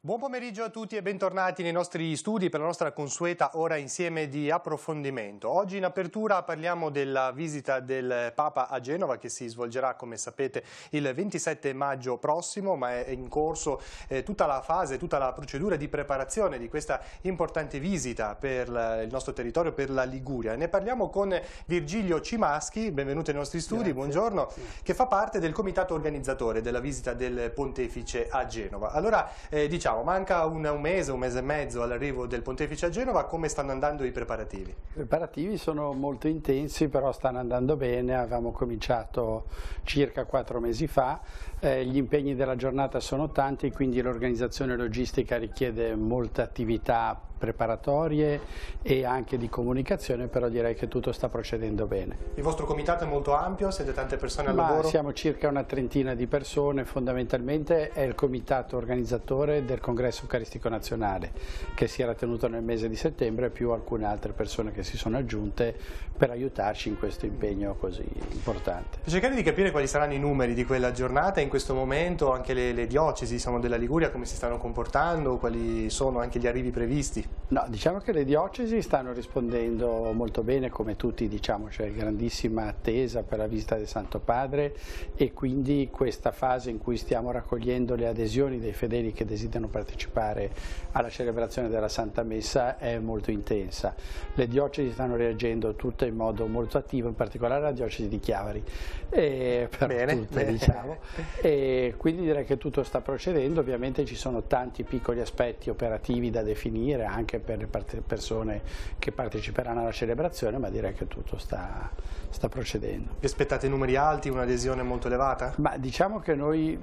Buon pomeriggio a tutti e bentornati nei nostri studi per la nostra consueta ora insieme di approfondimento. Oggi in apertura parliamo della visita del Papa a Genova che si svolgerà, come sapete, il 27 maggio prossimo, ma è in corso tutta la fase, tutta la procedura di preparazione di questa importante visita per il nostro territorio, per la Liguria. Ne parliamo con Virgilio Cimaschi, benvenuto ai nostri studi, grazie. Buongiorno, che fa parte del comitato organizzatore della visita del Pontefice a Genova. Allora, diciamo, manca un mese e mezzo all'arrivo del Pontefice a Genova, come stanno andando i preparativi? I preparativi sono molto intensi, però stanno andando bene, avevamo cominciato circa 4 mesi fa, gli impegni della giornata sono tanti, quindi l'organizzazione logistica richiede molte attività preparatorie e anche di comunicazione, però direi che tutto sta procedendo bene. Il vostro comitato è molto ampio? Siete tante persone al lavoro? Siamo circa una trentina di persone, fondamentalmente è il comitato organizzatore del Congresso Eucaristico Nazionale che si era tenuto nel mese di settembre, più alcune altre persone che si sono aggiunte per aiutarci in questo impegno così importante. Per cercare di capire quali saranno i numeri di quella giornata, in questo momento anche le diocesi della Liguria come si stanno comportando, quali sono anche gli arrivi previsti? No, diciamo che le diocesi stanno rispondendo molto bene, come tutti, diciamo, c'è grandissima attesa per la visita del Santo Padre e quindi questa fase in cui stiamo raccogliendo le adesioni dei fedeli che desiderano partecipare alla celebrazione della Santa Messa è molto intensa. Le diocesi stanno reagendo tutte in modo molto attivo, in particolare la diocesi di Chiavari, diciamo. E quindi direi che tutto sta procedendo, ovviamente ci sono tanti piccoli aspetti operativi da definire anche per le persone che parteciperanno alla celebrazione, ma direi che tutto sta procedendo. Vi aspettate numeri alti, un'adesione molto elevata? Ma diciamo che noi,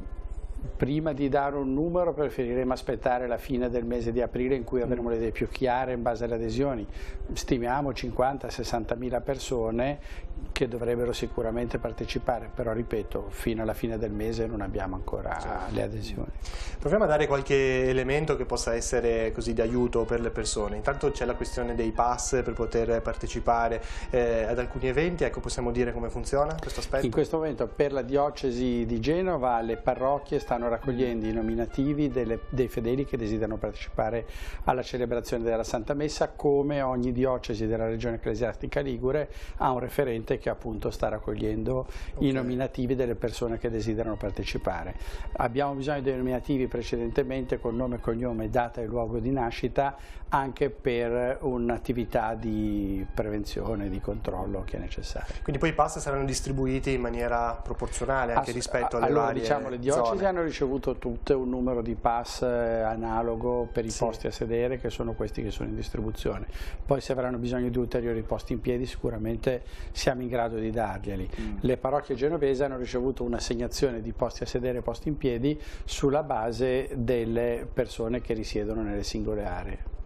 prima di dare un numero, preferiremo aspettare la fine del mese di aprile in cui avremo le idee più chiare in base alle adesioni. Stimiamo 50-60 mila persone che dovrebbero sicuramente partecipare, però ripeto, fino alla fine del mese non abbiamo ancora le adesioni. Proviamo a dare qualche elemento che possa essere così di aiuto per le persone. Intanto c'è la questione dei pass per poter partecipare ad alcuni eventi, ecco, possiamo dire come funziona questo aspetto? In questo momento per la diocesi di Genova le parrocchie stanno raccogliendo i nominativi dei fedeli che desiderano partecipare alla celebrazione della Santa Messa, come ogni diocesi della regione ecclesiastica ligure ha un referente che appunto sta raccogliendo i nominativi delle persone che desiderano partecipare. Abbiamo bisogno dei nominativi precedentemente con nome, cognome, data e luogo di nascita, anche per un'attività di prevenzione, di controllo che è necessaria. Quindi poi i pass saranno distribuiti in maniera proporzionale anche rispetto alle varie diciamo, le diocesi zone. Hanno ricevuto tutte un numero di pass analogo per i posti a sedere, che sono questi che sono in distribuzione. Poi se avranno bisogno di ulteriori posti in piedi sicuramente siamo in grado di darglieli. Le parrocchie genovesi hanno ricevuto un'assegnazione di posti a sedere e posti in piedi sulla base delle persone che risiedono nelle singole aree.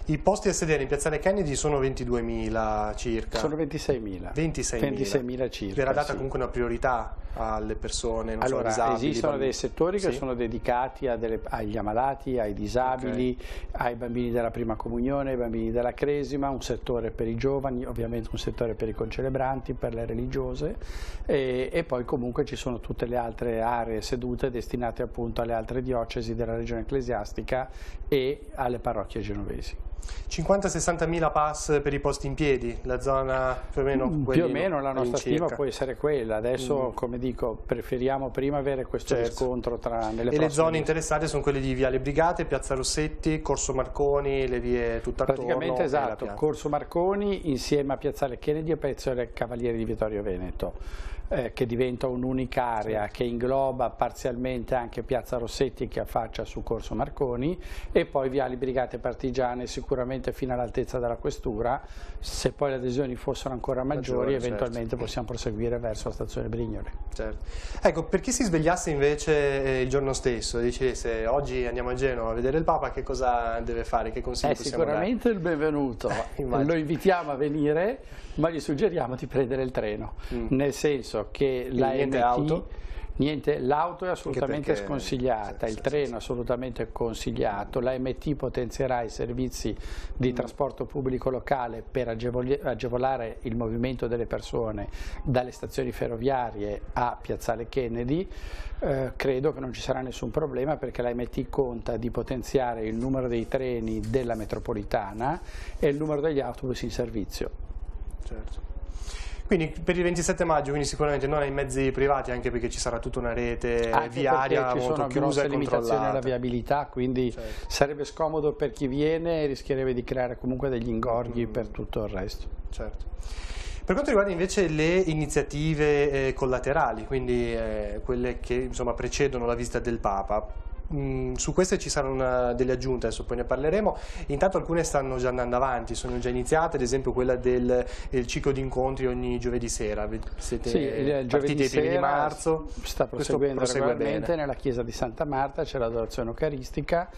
I posti a sedere in Piazzale Kennedy sono 22.000 circa. Sono 26.000. 26.000 circa. Verrà data comunque una priorità alle persone non allora, disabili? Esistono dei settori che sono dedicati agli ammalati, ai disabili, ai bambini della prima comunione, ai bambini della cresima, un settore per i giovani, ovviamente un settore per i concelebranti, per le religiose e poi comunque ci sono tutte le altre aree sedute destinate appunto alle altre diocesi della regione ecclesiastica e alle parrocchie genovesi. 50-60 mila pass per i posti in piedi, la zona più o meno più o meno la nostra stima può essere quella. Adesso come dico, preferiamo prima avere questo riscontro nelle prossime le zone interessate sono quelle di Viale Brigate, Piazza Rossetti, Corso Marconi, le vie tutt'attorno. Praticamente esatto, Corso Marconi insieme a Piazzale Kennedy e Piazzale Cavalieri di Vittorio Veneto. Che diventa un'unica area che ingloba parzialmente anche Piazza Rossetti che affaccia su Corso Marconi e poi Viali Brigate Partigiane sicuramente fino all'altezza della questura. Se poi le adesioni fossero ancora maggiori eventualmente possiamo proseguire verso la stazione Brignole. Ecco, per chi si svegliasse invece il giorno stesso e decidesse oggi andiamo a Genova a vedere il Papa, che cosa deve fare? Che consigli possiamo dare? Sicuramente il benvenuto, lo invitiamo a venire, ma gli suggeriamo di prendere il treno, nel senso che la MT Niente, l'auto è assolutamente sconsigliata, il treno è sì. assolutamente consigliato, l'AMT potenzierà i servizi di trasporto pubblico locale per agevolare il movimento delle persone dalle stazioni ferroviarie a Piazzale Kennedy. Credo che non ci sarà nessun problema perché l'AMT conta di potenziare il numero dei treni della metropolitana e il numero degli autobus in servizio. Certo. Quindi per il 27 maggio, quindi sicuramente non ai mezzi privati, anche perché ci sarà tutta una rete viaria molto chiusa e controllata. Ci sono grosse limitazioni alla viabilità, quindi sarebbe scomodo per chi viene e rischierebbe di creare comunque degli ingorghi per tutto il resto. Certo. Per quanto riguarda invece le iniziative collaterali, quindi quelle che insomma precedono la visita del Papa, su queste ci saranno delle aggiunte, adesso poi ne parleremo. Intanto alcune stanno già andando avanti, sono già iniziate, ad esempio quella del ciclo di incontri ogni giovedì sera. Siete partiti ai primi di marzo, sta proseguendo regolarmente nella chiesa di Santa Marta, c'è l'adorazione eucaristica,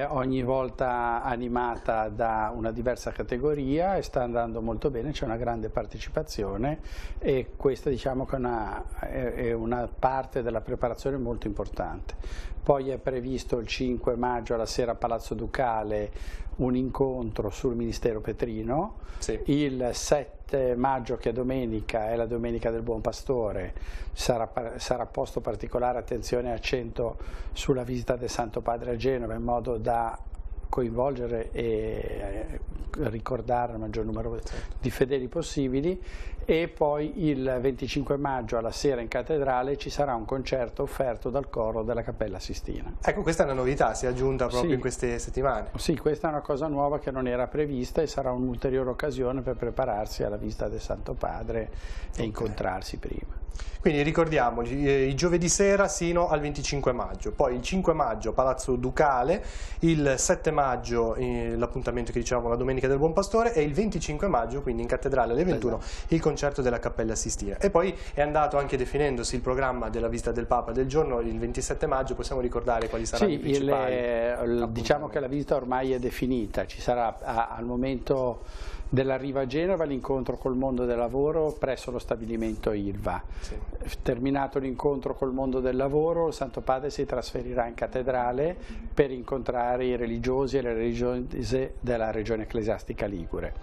ogni volta animata da una diversa categoria e sta andando molto bene, c'è una grande partecipazione e questa diciamo che è una parte della preparazione molto importante. Poi è previsto il 5 maggio alla sera a Palazzo Ducale un incontro sul Ministero Petrino, il 7 maggio che è domenica, è la Domenica del Buon Pastore, sarà posto particolare attenzione e accento sulla visita del Santo Padre a Genova in modo da coinvolgere e ricordare il maggior numero di fedeli possibili e poi il 25 maggio alla sera in cattedrale ci sarà un concerto offerto dal coro della Cappella Sistina. Ecco, questa è una novità, si è aggiunta proprio in queste settimane. Sì, questa è una cosa nuova che non era prevista e sarà un'ulteriore occasione per prepararsi alla visita del Santo Padre e incontrarsi prima. Quindi ricordiamoli, i giovedì sera sino al 25 maggio, poi il 5 maggio Palazzo Ducale, il 7 maggio l'appuntamento che dicevamo la Domenica del Buon Pastore e il 25 maggio, quindi in cattedrale alle 21, il concerto della Cappella Sistina. E poi è andato anche definendosi il programma della visita del Papa del giorno, il 27 maggio, possiamo ricordare quali saranno i principali? Diciamo che la visita ormai è definita, ci sarà al momento dell'arrivo a Genova l'incontro col mondo del lavoro presso lo stabilimento Ilva. Terminato l'incontro col mondo del lavoro, il Santo Padre si trasferirà in cattedrale per incontrare i religiosi e le religiose della regione ecclesiastica ligure.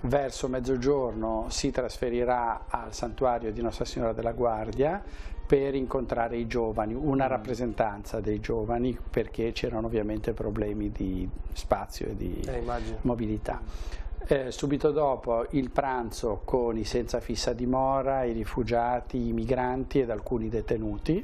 Verso mezzogiorno si trasferirà al santuario di Nostra Signora della Guardia per incontrare i giovani, una rappresentanza dei giovani perché c'erano ovviamente problemi di spazio e di mobilità. Subito dopo il pranzo con i senza fissa dimora, i rifugiati, i migranti ed alcuni detenuti.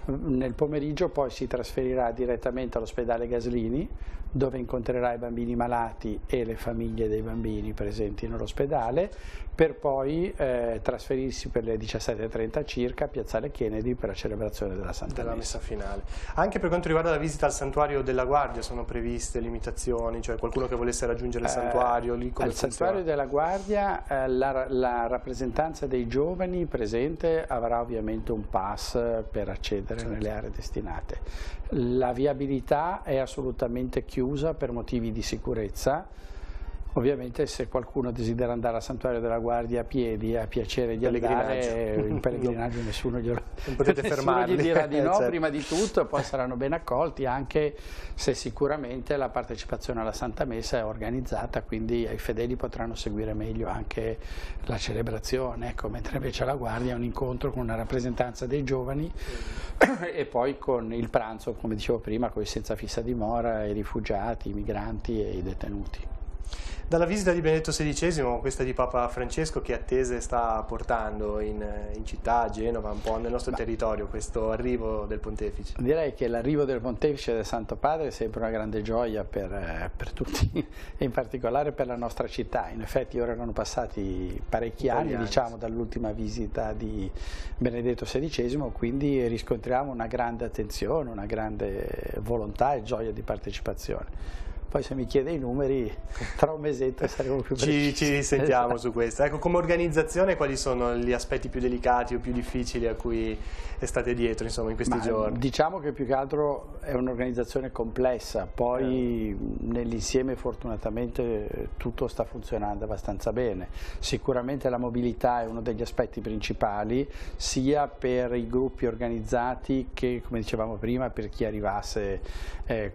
Nel pomeriggio poi si trasferirà direttamente all'ospedale Gaslini dove incontrerà i bambini malati e le famiglie dei bambini presenti nell'ospedale per poi trasferirsi per le 17:30 circa a Piazzale Kennedy per la celebrazione della Santa Messa finale. Anche per quanto riguarda la visita al santuario della Guardia sono previste limitazioni, cioè qualcuno che volesse raggiungere il santuario lì come al santuario della Guardia la rappresentanza dei giovani presente avrà ovviamente un pass per accedere nelle aree destinate. La viabilità è assolutamente chiusa per motivi di sicurezza. Ovviamente se qualcuno desidera andare al santuario della Guardia a piedi ha piacere di andare in pellegrinaggio, nessuno gli dirà di no prima di tutto, poi saranno ben accolti anche se sicuramente la partecipazione alla Santa Messa è organizzata, quindi i fedeli potranno seguire meglio anche la celebrazione, ecco, mentre invece alla Guardia è un incontro con una rappresentanza dei giovani e poi con il pranzo, come dicevo prima, con i senza fissa dimora, i rifugiati, i migranti e i detenuti. Dalla visita di Benedetto XVI, questa di Papa Francesco, che attese sta portando in città, a Genova, un po' nel nostro territorio, questo arrivo del Pontefice? Direi che l'arrivo del Pontefice del Santo Padre è sempre una grande gioia per tutti e in particolare per la nostra città. In effetti ora erano passati parecchi anni, diciamo, dall'ultima visita di Benedetto XVI, quindi riscontriamo una grande attenzione, una grande volontà e gioia di partecipazione. poi se mi chiede i numeri tra un mesetto saremo più precisi. Ci risentiamo su questo. Ecco, come organizzazione quali sono gli aspetti più delicati o più difficili a cui state dietro, insomma, in questi giorni? Diciamo che più che altro è un'organizzazione complessa, poi nell'insieme fortunatamente tutto sta funzionando abbastanza bene. Sicuramente la mobilità è uno degli aspetti principali, sia per i gruppi organizzati che, come dicevamo prima, per chi arrivasse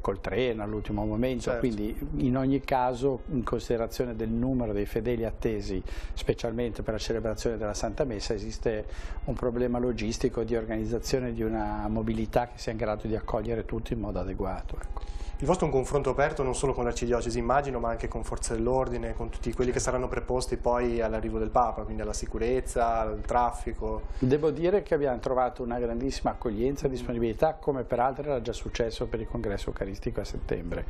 col treno all'ultimo momento. Certo. Quindi in ogni caso, in considerazione del numero dei fedeli attesi, specialmente per la celebrazione della Santa Messa, esiste un problema logistico di organizzazione di una mobilità che sia in grado di accogliere tutti in modo adeguato. Ecco. Il vostro è un confronto aperto non solo con l'Arcidiocesi, immagino, ma anche con forze dell'ordine, con tutti quelli che saranno preposti poi all'arrivo del Papa, quindi alla sicurezza, al traffico. Devo dire che abbiamo trovato una grandissima accoglienza e disponibilità, come peraltro era già successo per il congresso eucaristico a settembre.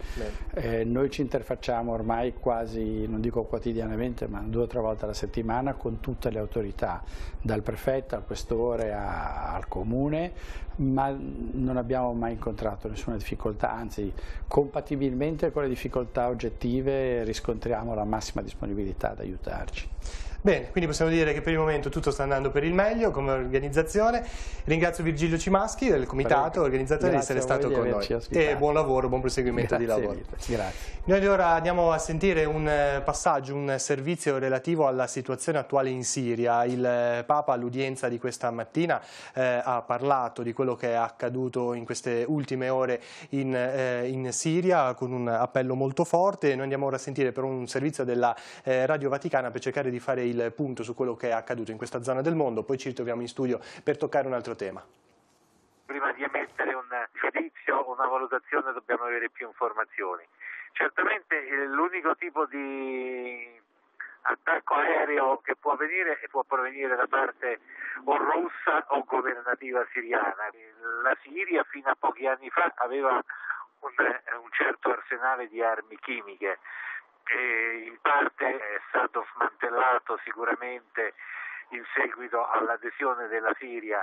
Noi ci interfacciamo ormai quasi, non dico quotidianamente, ma 2 o 3 volte alla settimana con tutte le autorità, dal prefetto al questore al comune, ma non abbiamo mai incontrato nessuna difficoltà, anzi compatibilmente con le difficoltà oggettive riscontriamo la massima disponibilità ad aiutarci. Bene, quindi possiamo dire che per il momento tutto sta andando per il meglio come organizzazione. Ringrazio Virgilio Cimaschi del comitato organizzatore di essere stato con noi. E buon lavoro, buon proseguimento di lavoro. Grazie. Noi ora andiamo a sentire un passaggio, un servizio relativo alla situazione attuale in Siria. Il Papa all'udienza di questa mattina ha parlato di quello che è accaduto in queste ultime ore in Siria con un appello molto forte. Noi andiamo ora a sentire per un servizio della Radio Vaticana per cercare di fare il punto su quello che è accaduto in questa zona del mondo, poi ci ritroviamo in studio per toccare un altro tema. Prima di emettere un giudizio o una valutazione dobbiamo avere più informazioni. Certamente l'unico tipo di attacco aereo che può avvenire può provenire da parte o russa o governativa siriana. La Siria fino a pochi anni fa aveva un certo arsenale di armi chimiche, che in parte è stato smantellato sicuramente in seguito all'adesione della Siria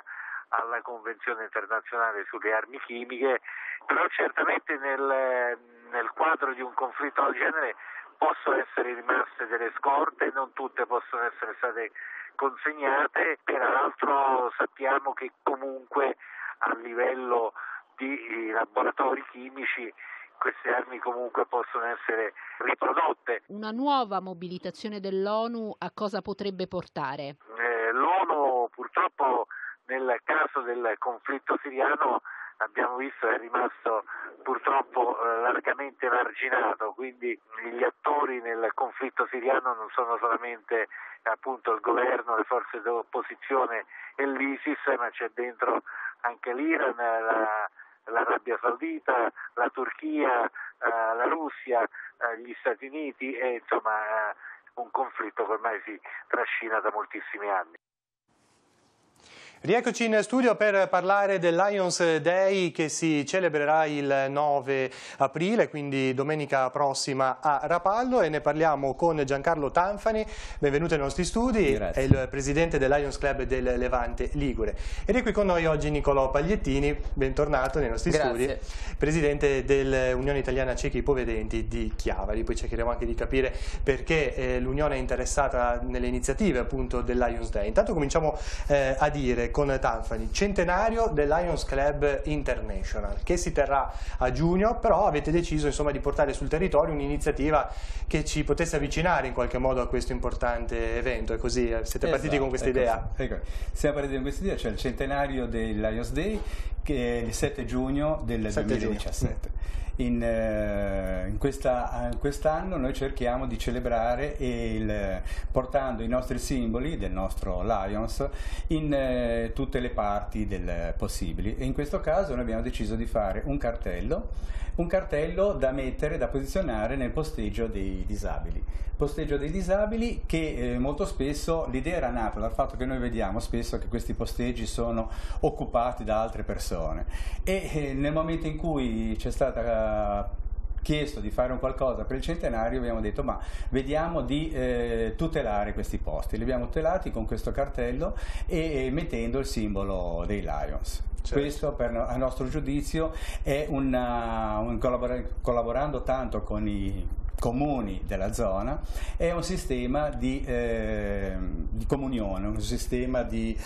alla Convenzione internazionale sulle armi chimiche, però certamente nel quadro di un conflitto del genere possono essere rimaste delle scorte, non tutte possono essere state consegnate, peraltro sappiamo che comunque a livello di laboratori chimici queste armi comunque possono essere riprodotte. Una nuova mobilitazione dell'ONU a cosa potrebbe portare? L'ONU purtroppo nel caso del conflitto siriano abbiamo visto è rimasto purtroppo largamente emarginato, quindi gli attori nel conflitto siriano non sono solamente appunto il governo, le forze dell'opposizione e l'ISIS, ma c'è dentro anche l'Iran, l'Arabia Saudita, la Turchia, la Russia, gli Stati Uniti e insomma un conflitto che ormai si trascina da moltissimi anni. Rieccoci in studio per parlare del Lions Day che si celebrerà il 9 aprile, quindi domenica prossima a Rapallo, e ne parliamo con Giancarlo Tanfani, benvenuto ai nostri studi. Grazie. È il presidente del Lions Club del Levante Ligure. Ed è qui con noi oggi Nicolò Pagliettini, bentornato nei nostri studi, presidente dell'Unione Italiana Ciechi Ipovedenti di Chiavari. Poi cercheremo anche di capire perché l'Unione è interessata nelle iniziative appunto del Lions Day. Intanto cominciamo a dire con Tanfani, centenario del Lions Club International che si terrà a giugno, però avete deciso insomma di portare sul territorio un'iniziativa che ci potesse avvicinare in qualche modo a questo importante evento. È così? Siete partiti con questa idea? Ecco. Siamo partiti con questa idea, cioè il centenario del Lions Day che è il 7 giugno del 2017. Quest'anno noi cerchiamo di celebrare portando i nostri simboli del nostro Lions in tutte le parti possibili, e in questo caso noi abbiamo deciso di fare un cartello da mettere, da posizionare nel posteggio dei disabili. Posteggio dei disabili che molto spesso l'idea era nata dal fatto che noi vediamo spesso che questi posteggi sono occupati da altre persone, e nel momento in cui c'è stata chiesto di fare un qualcosa per il centenario, abbiamo detto ma vediamo di tutelare questi posti. Li abbiamo tutelati con questo cartello e mettendo il simbolo dei Lions. Certo. Questo a nostro giudizio è collaborando tanto con i comuni della zona, è un sistema di comunione, un sistema di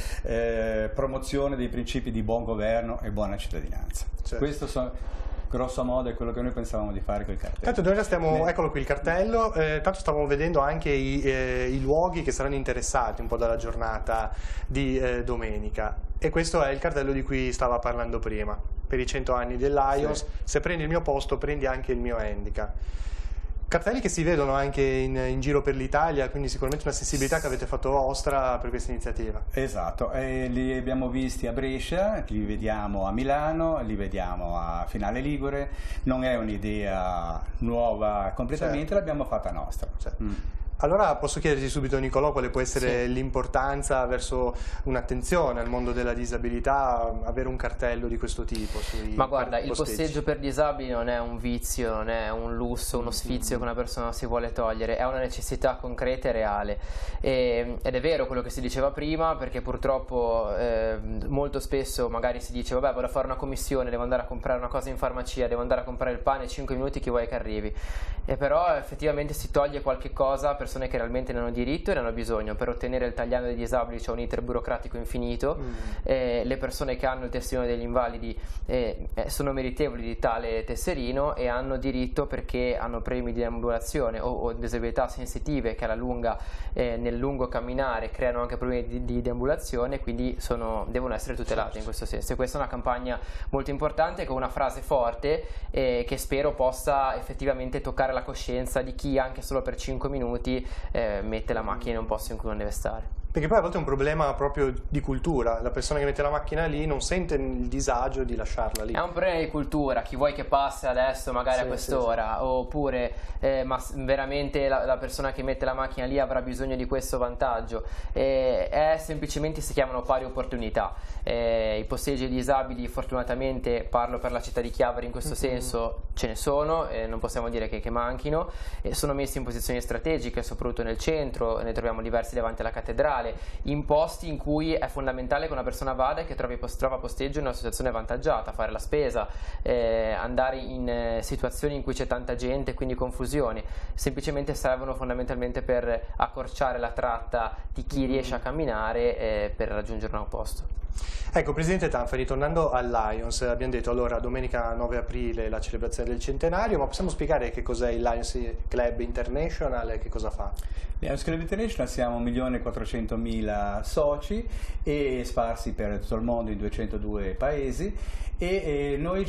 promozione dei principi di buon governo e buona cittadinanza. Certo. Questo grosso modo è quello che noi pensavamo di fare con il cartello. Tanto noi già stiamo, eccolo qui il cartello, tanto stavamo vedendo anche i luoghi che saranno interessati un po' dalla giornata di domenica, e questo è il cartello di cui stava parlando prima, per i 100 anni del Lions. Sì. Se prendi il mio posto prendi anche il mio handicap. Cartelli che si vedono anche in giro per l'Italia, quindi sicuramente una sensibilità che avete fatto vostra per questa iniziativa. Esatto, li abbiamo visti a Brescia, li vediamo a Milano, li vediamo a Finale Ligure. Non è un'idea nuova completamente, certo. L'abbiamo fatta nostra. Certo. Allora posso chiederti subito, Nicolò, quale può essere l'importanza verso un'attenzione al mondo della disabilità, avere un cartello di questo tipo? Ma guarda, il posteggio per disabili non è un vizio, non è un lusso, uno sfizio che una persona si vuole togliere, è una necessità concreta e reale. Ed è vero quello che si diceva prima, perché purtroppo molto spesso magari si dice vabbè, vado a fare una commissione, devo andare a comprare una cosa in farmacia, devo andare a comprare il pane, 5 minuti, chi vuoi che arrivi? E però effettivamente si toglie qualche cosa per persone che realmente ne hanno diritto e ne hanno bisogno. Per ottenere il tagliando dei disabili c'è un iter burocratico infinito, le persone che hanno il tesserino degli invalidi sono meritevoli di tale tesserino e hanno diritto perché hanno problemi di deambulazione o disabilità sensitive che alla lunga nel lungo camminare creano anche problemi di deambulazione, quindi devono essere tutelati in questo senso. E questa è una campagna molto importante con una frase forte che spero possa effettivamente toccare la coscienza di chi anche solo per 5 minuti mette la macchina in un posto in cui non deve stare. Perché poi a volte è un problema proprio di cultura, la persona che mette la macchina lì non sente il disagio di lasciarla lì. È un problema di cultura, chi vuoi che passi adesso magari a quest'ora, oppure ma veramente la persona che mette la macchina lì avrà bisogno di questo vantaggio. Semplicemente si chiamano pari opportunità. I posteggi disabili, fortunatamente, parlo per la città di Chiavari in questo senso, ce ne sono, non possiamo dire che manchino, sono messi in posizioni strategiche, soprattutto nel centro, ne troviamo diversi davanti alla cattedrale, in posti in cui è fondamentale che una persona vada e che trova posteggio in una situazione avvantaggiata, fare la spesa, andare in situazioni in cui c'è tanta gente, quindi confusione, semplicemente servono fondamentalmente per accorciare la tratta di chi riesce a camminare per raggiungere un posto. Ecco, Presidente Tanfani, tornando al Lions, abbiamo detto allora domenica 9 aprile la celebrazione del centenario, ma possiamo spiegare che cos'è il Lions Club International e che cosa fa? Lions Club International siamo 1.400.000 soci e sparsi per tutto il mondo in 202 paesi e noi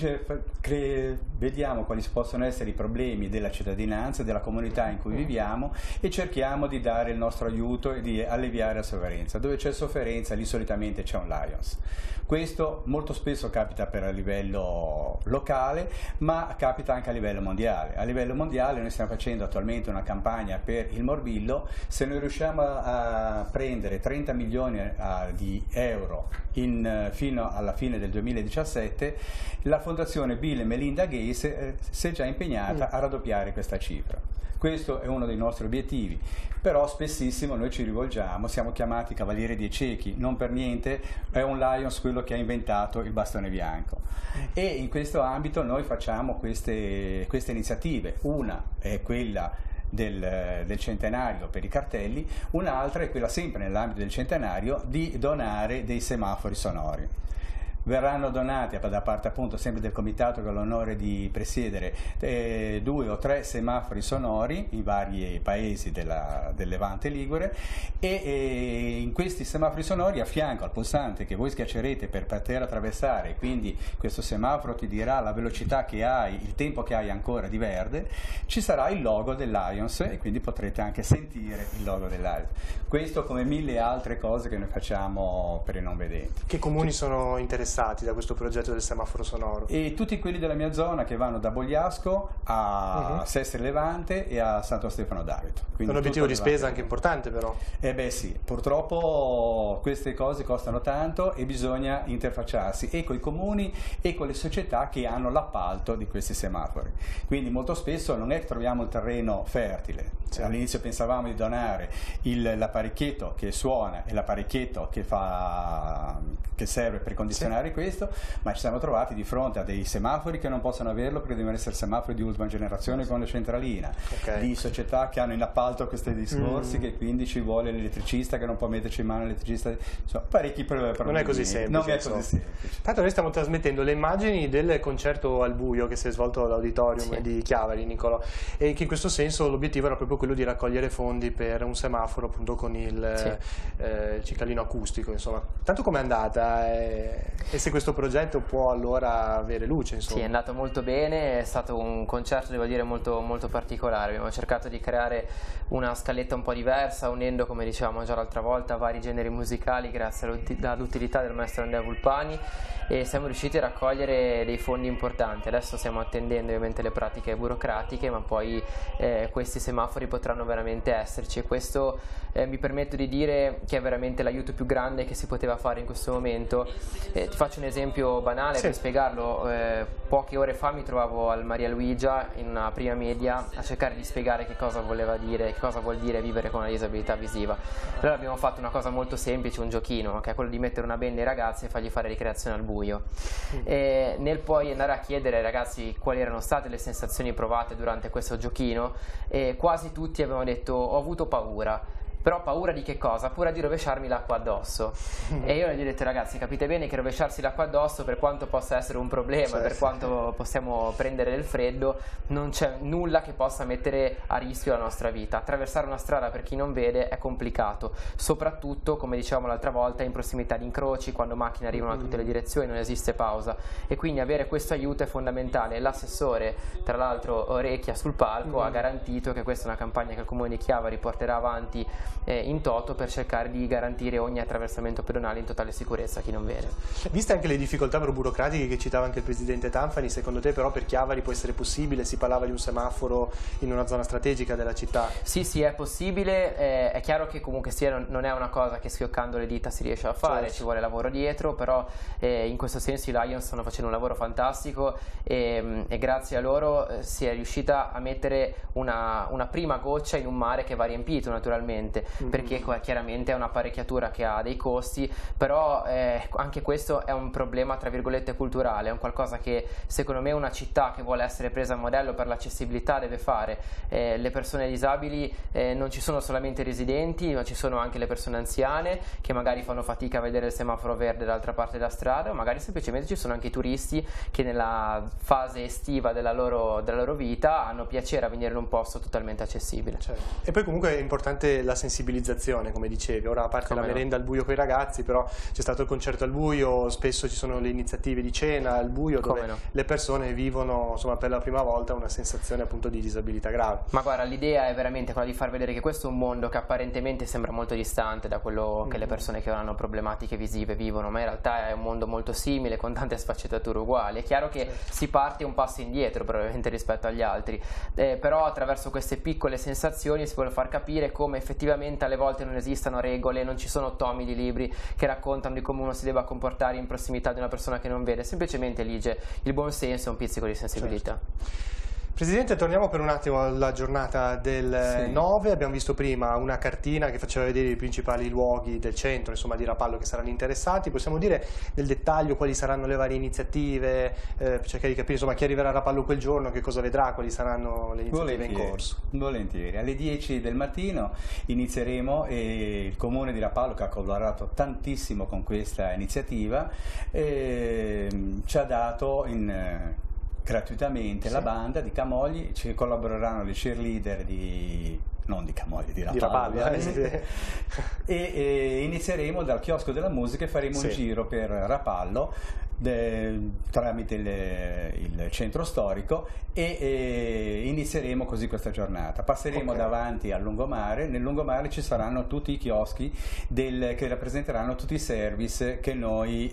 vediamo quali possono essere i problemi della cittadinanza, della comunità in cui viviamo e cerchiamo di dare il nostro aiuto e di alleviare la sofferenza. Dove c'è sofferenza lì solitamente c'è un Lions. Questo molto spesso capita per a livello locale, ma capita anche a livello mondiale. A livello mondiale noi stiamo facendo attualmente una campagna per il morbillo. Se noi riusciamo a prendere 30 milioni di euro fino alla fine del 2017, la Fondazione Bill e Melinda Gates si è già impegnata a raddoppiare questa cifra. Questo è uno dei nostri obiettivi, però spessissimo noi ci rivolgiamo, siamo chiamati Cavalieri dei Ciechi, non per niente è un Lions quello che ha inventato il bastone bianco. E in questo ambito noi facciamo queste iniziative. Una è quella del centenario per i cartelli, un'altra è quella sempre nell'ambito del centenario di donare dei semafori sonori. Verranno donati da parte appunto sempre del comitato che ho l'onore di presiedere 2 o 3 semafori sonori in vari paesi del Levante Ligure e in questi semafori sonori a fianco al pulsante che voi schiaccerete per poter attraversare, quindi questo semaforo ti dirà la velocità che hai, il tempo che hai ancora di verde, ci sarà il logo del Lions e quindi potrete anche sentire il logo del Lions. Questo come mille altre cose che noi facciamo per i non vedenti. Che comuni sono interessati interessati da questo progetto del semaforo sonoro? E tutti quelli della mia zona che vanno da Bogliasco a Sestri Levante e a Santo Stefano d'Agheto. È un obiettivo di spesa anche importante però. Beh sì, purtroppo queste cose costano tanto e bisogna interfacciarsi e con i comuni e con le società che hanno l'appalto di questi semafori. Quindi molto spesso non è che troviamo il terreno fertile. All'inizio pensavamo di donare l'apparecchietto che suona e l'apparecchietto che serve per condizionare questo, ma ci siamo trovati di fronte a dei semafori che non possono averlo perché devono essere semafori di ultima generazione con le centralina, di società che hanno in appalto questi discorsi che quindi ci vuole l'elettricista che non può metterci in mano l'elettricista, insomma parecchi problemi. Non è così semplice. Non è così semplice. Tanto noi stiamo trasmettendo le immagini del concerto al buio che si è svolto all'auditorium di Chiavari, Nicolò, e che in questo senso l'obiettivo era proprio quello di raccogliere fondi per un semaforo appunto con il cicalino acustico, insomma. Tanto com'è andata e se questo progetto può allora avere luce, insomma? Sì, è andato molto bene, è stato un concerto, devo dire, molto, molto particolare. Abbiamo cercato di creare una scaletta un po' diversa, unendo, come dicevamo già l'altra volta, vari generi musicali grazie all'utilità del maestro Andrea Vulpani, e siamo riusciti a raccogliere dei fondi importanti. Adesso stiamo attendendo ovviamente le pratiche burocratiche, ma poi questi semafori potranno veramente esserci, e questo mi permetto di dire che è veramente l'aiuto più grande che si poteva fare in questo momento. Ti faccio un esempio banale per spiegarlo. Poche ore fa mi trovavo al Maria Luigia in una prima media a cercare di spiegare che cosa voleva dire, che cosa vuol dire vivere con una disabilità visiva. Allora abbiamo fatto una cosa molto semplice, un giochino, che è quello di mettere una benda ai ragazzi e fargli fare ricreazione al buio. E nel poi andare a chiedere ai ragazzi quali erano state le sensazioni provate durante questo giochino, e quasi tutti avevano detto: ho avuto paura. Però paura di che cosa? Paura di rovesciarmi l'acqua addosso. E io gli ho detto: ragazzi, capite bene che rovesciarsi l'acqua addosso, per quanto possa essere un problema, per quanto possiamo prendere del freddo, non c'è nulla che possa mettere a rischio la nostra vita. Attraversare una strada per chi non vede è complicato, soprattutto, come dicevamo l'altra volta, in prossimità di incroci, quando macchine arrivano da tutte le direzioni, non esiste pausa, e quindi avere questo aiuto è fondamentale. L'assessore, tra l'altro Orecchia sul palco, ha garantito che questa è una campagna che il Comune di Chiavari porterà avanti in toto per cercare di garantire ogni attraversamento pedonale in totale sicurezza a chi non vede. Viste anche le difficoltà burocratiche che citava anche il Presidente Tanfani, secondo te però per Chiavari può essere possibile? Si parlava di un semaforo in una zona strategica della città. Sì, è possibile. È chiaro che comunque sia non è una cosa che schioccando le dita si riesce a fare, ci vuole lavoro dietro, però in questo senso i Lions stanno facendo un lavoro fantastico, e grazie a loro si è riuscita a mettere una prima goccia in un mare che va riempito naturalmente, perché chiaramente è un'apparecchiatura che ha dei costi, però anche questo è un problema tra virgolette culturale, è un qualcosa che secondo me una città che vuole essere presa a modello per l'accessibilità deve fare. Le persone disabili non ci sono solamente i residenti, ma ci sono anche le persone anziane che magari fanno fatica a vedere il semaforo verde dall'altra parte della strada, o magari semplicemente ci sono anche i turisti che nella fase estiva della loro vita hanno piacere a venire in un posto totalmente accessibile. E poi comunque è importante la sensibilizzazione, come dicevi. Ora, a parte la merenda al buio con i ragazzi, però c'è stato il concerto al buio, spesso ci sono le iniziative di cena al buio dove le persone vivono, insomma, per la prima volta una sensazione appunto di disabilità grave. Ma guarda, l'idea è veramente quella di far vedere che questo è un mondo che apparentemente sembra molto distante da quello che le persone che hanno problematiche visive vivono, ma in realtà è un mondo molto simile, con tante sfaccettature uguali. È chiaro che si parte un passo indietro probabilmente rispetto agli altri, però attraverso queste piccole sensazioni si vuole far capire come effettivamente alle volte non esistano regole, non ci sono tomi di libri che raccontano di come uno si debba comportare in prossimità di una persona che non vede, semplicemente elige il buon senso e un pizzico di sensibilità. Presidente, torniamo per un attimo alla giornata del 9, abbiamo visto prima una cartina che faceva vedere i principali luoghi del centro, insomma, di Rapallo che saranno interessati. Possiamo dire nel dettaglio quali saranno le varie iniziative, per cercare di capire, insomma, chi arriverà a Rapallo quel giorno, che cosa vedrà, quali saranno le iniziative in corso? Volentieri, alle 10 del mattino inizieremo, e il Comune di Rapallo, che ha collaborato tantissimo con questa iniziativa, ci ha dato gratuitamente la banda di Camogli. Ci collaboreranno le cheerleader non di Camogli, di Rapallo, e inizieremo dal chiosco della musica e faremo un giro per Rapallo tramite il centro storico, e inizieremo così questa giornata. Passeremo davanti al lungomare. Nel lungomare ci saranno tutti i chioschi che rappresenteranno tutti i service che noi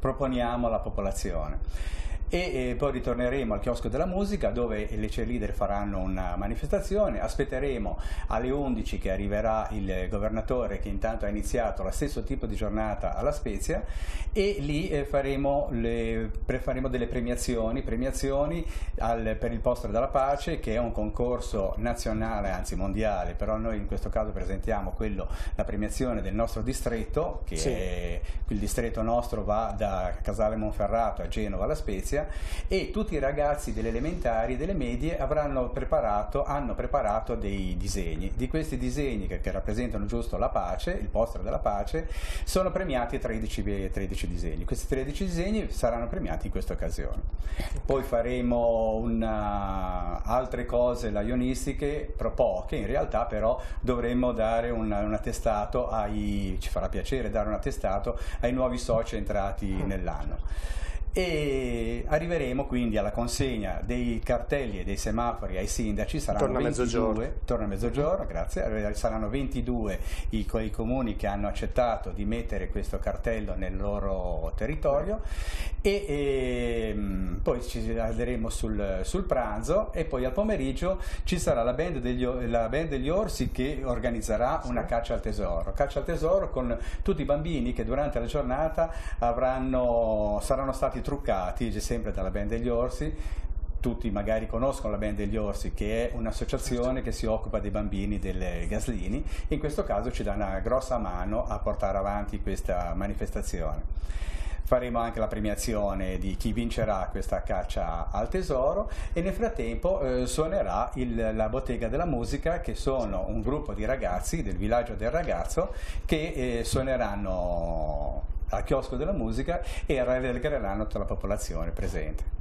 proponiamo alla popolazione. E poi ritorneremo al chiosco della musica, dove le cheerleader faranno una manifestazione. Aspetteremo alle 11 che arriverà il governatore, che intanto ha iniziato lo stesso tipo di giornata alla Spezia, e lì faremo delle premiazioni per il Postro della Pace, che è un concorso nazionale, anzi mondiale, però noi in questo caso presentiamo la premiazione del nostro distretto, che è, il distretto nostro va da Casale Monferrato a Genova alla Spezia, e tutti i ragazzi delle elementari e delle medie hanno preparato dei disegni. Di questi disegni che rappresentano giusto la pace, il Postro della Pace, sono premiati 13 disegni. Questi 13 disegni saranno premiati in questa occasione. Poi faremo altre cose lionistiche, poche in realtà, però dovremmo dare un attestato ci farà piacere dare un attestato ai nuovi soci entrati nell'anno. E arriveremo quindi alla consegna dei cartelli e dei semafori ai sindaci. Saranno torna a mezzogiorno, grazie. Saranno 22 i comuni che hanno accettato di mettere questo cartello nel loro territorio, e poi ci andremo sul pranzo, e poi al pomeriggio ci sarà la band degli Orsi, che organizzerà una caccia al tesoro con tutti i bambini che durante la giornata saranno stati truccati, sempre dalla band degli Orsi. Tutti magari conoscono la band degli Orsi, che è un'associazione che si occupa dei bambini delle Gaslini, e in questo caso ci dà una grossa mano a portare avanti questa manifestazione. Faremo anche la premiazione di chi vincerà questa caccia al tesoro, e nel frattempo suonerà la Bottega della Musica, che sono un gruppo di ragazzi del Villaggio del Ragazzo, che suoneranno al chiosco della musica e rallegreranno tutta la popolazione presente.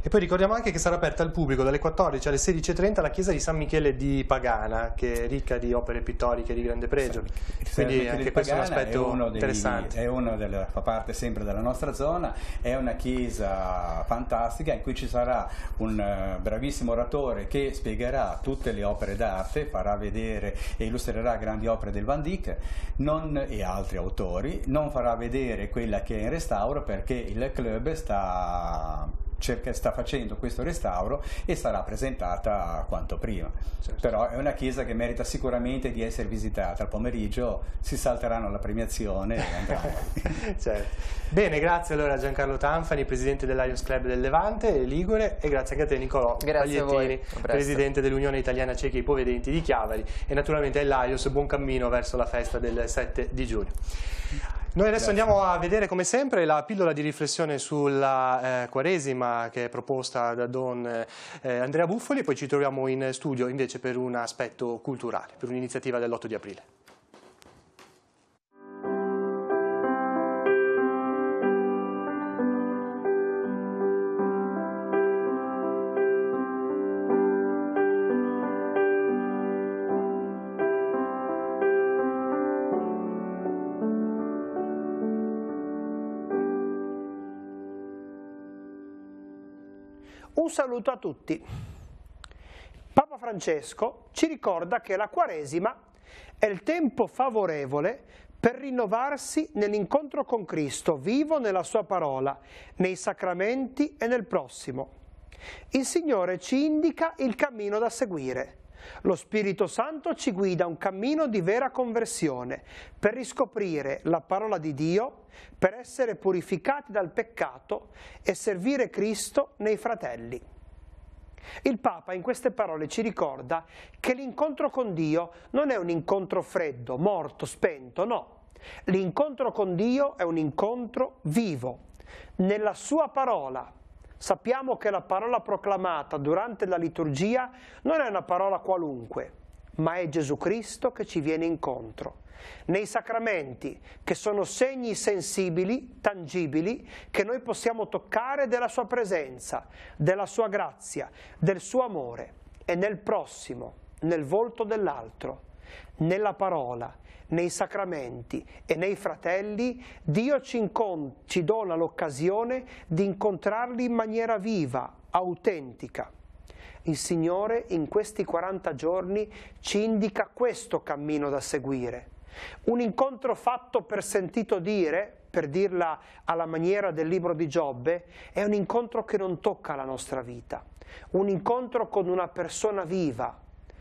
E poi ricordiamo anche che sarà aperta al pubblico dalle 14 alle 16:30 la chiesa di San Michele di Pagana, che è ricca di opere pittoriche di grande pregio. Quindi anche questo è un aspetto interessante. Fa parte sempre della nostra zona, è una chiesa fantastica in cui ci sarà un bravissimo oratore che spiegherà tutte le opere d'arte, farà vedere e illustrerà grandi opere del Van Dyck e altri autori. Non farà vedere quella che è in restauro, perché il club sta facendo questo restauro e sarà presentata quanto prima. Certo. Però è una chiesa che merita sicuramente di essere visitata. Al pomeriggio si salteranno la premiazione e andranno. Certo. Bene, grazie allora a Giancarlo Tanfani, presidente del Lions Club del Levante Ligure, e grazie anche a te, Nicolò Pagliettini, presidente dell'Unione Italiana Ciechi e Ipovedenti di Chiavari, e naturalmente ai Lions buon cammino verso la festa del 7 di giugno. Noi adesso andiamo a vedere, come sempre, la pillola di riflessione sulla Quaresima, che è proposta da Don Andrea Buffoli, e poi ci troviamo in studio invece per un aspetto culturale, per un'iniziativa dell'8 di aprile. Un saluto a tutti. Papa Francesco ci ricorda che la Quaresima è il tempo favorevole per rinnovarsi nell'incontro con Cristo, vivo nella sua parola, nei sacramenti e nel prossimo. Il Signore ci indica il cammino da seguire. Lo Spirito Santo ci guida a un cammino di vera conversione, per riscoprire la parola di Dio, per essere purificati dal peccato e servire Cristo nei fratelli. Il Papa in queste parole ci ricorda che l'incontro con Dio non è un incontro freddo, morto, spento, no. L'incontro con Dio è un incontro vivo, nella sua parola. Sappiamo che la parola proclamata durante la liturgia non è una parola qualunque, ma è Gesù Cristo che ci viene incontro. Nei sacramenti, che sono segni sensibili, tangibili, che noi possiamo toccare della sua presenza, della sua grazia, del suo amore, e nel prossimo, nel volto dell'altro, nella parola, nei sacramenti e nei fratelli, Dio ci dona l'occasione di incontrarli in maniera viva, autentica. Il Signore in questi 40 giorni ci indica questo cammino da seguire. Un incontro fatto per sentito dire, per dirla alla maniera del libro di Giobbe, è un incontro che non tocca la nostra vita, un incontro con una persona viva,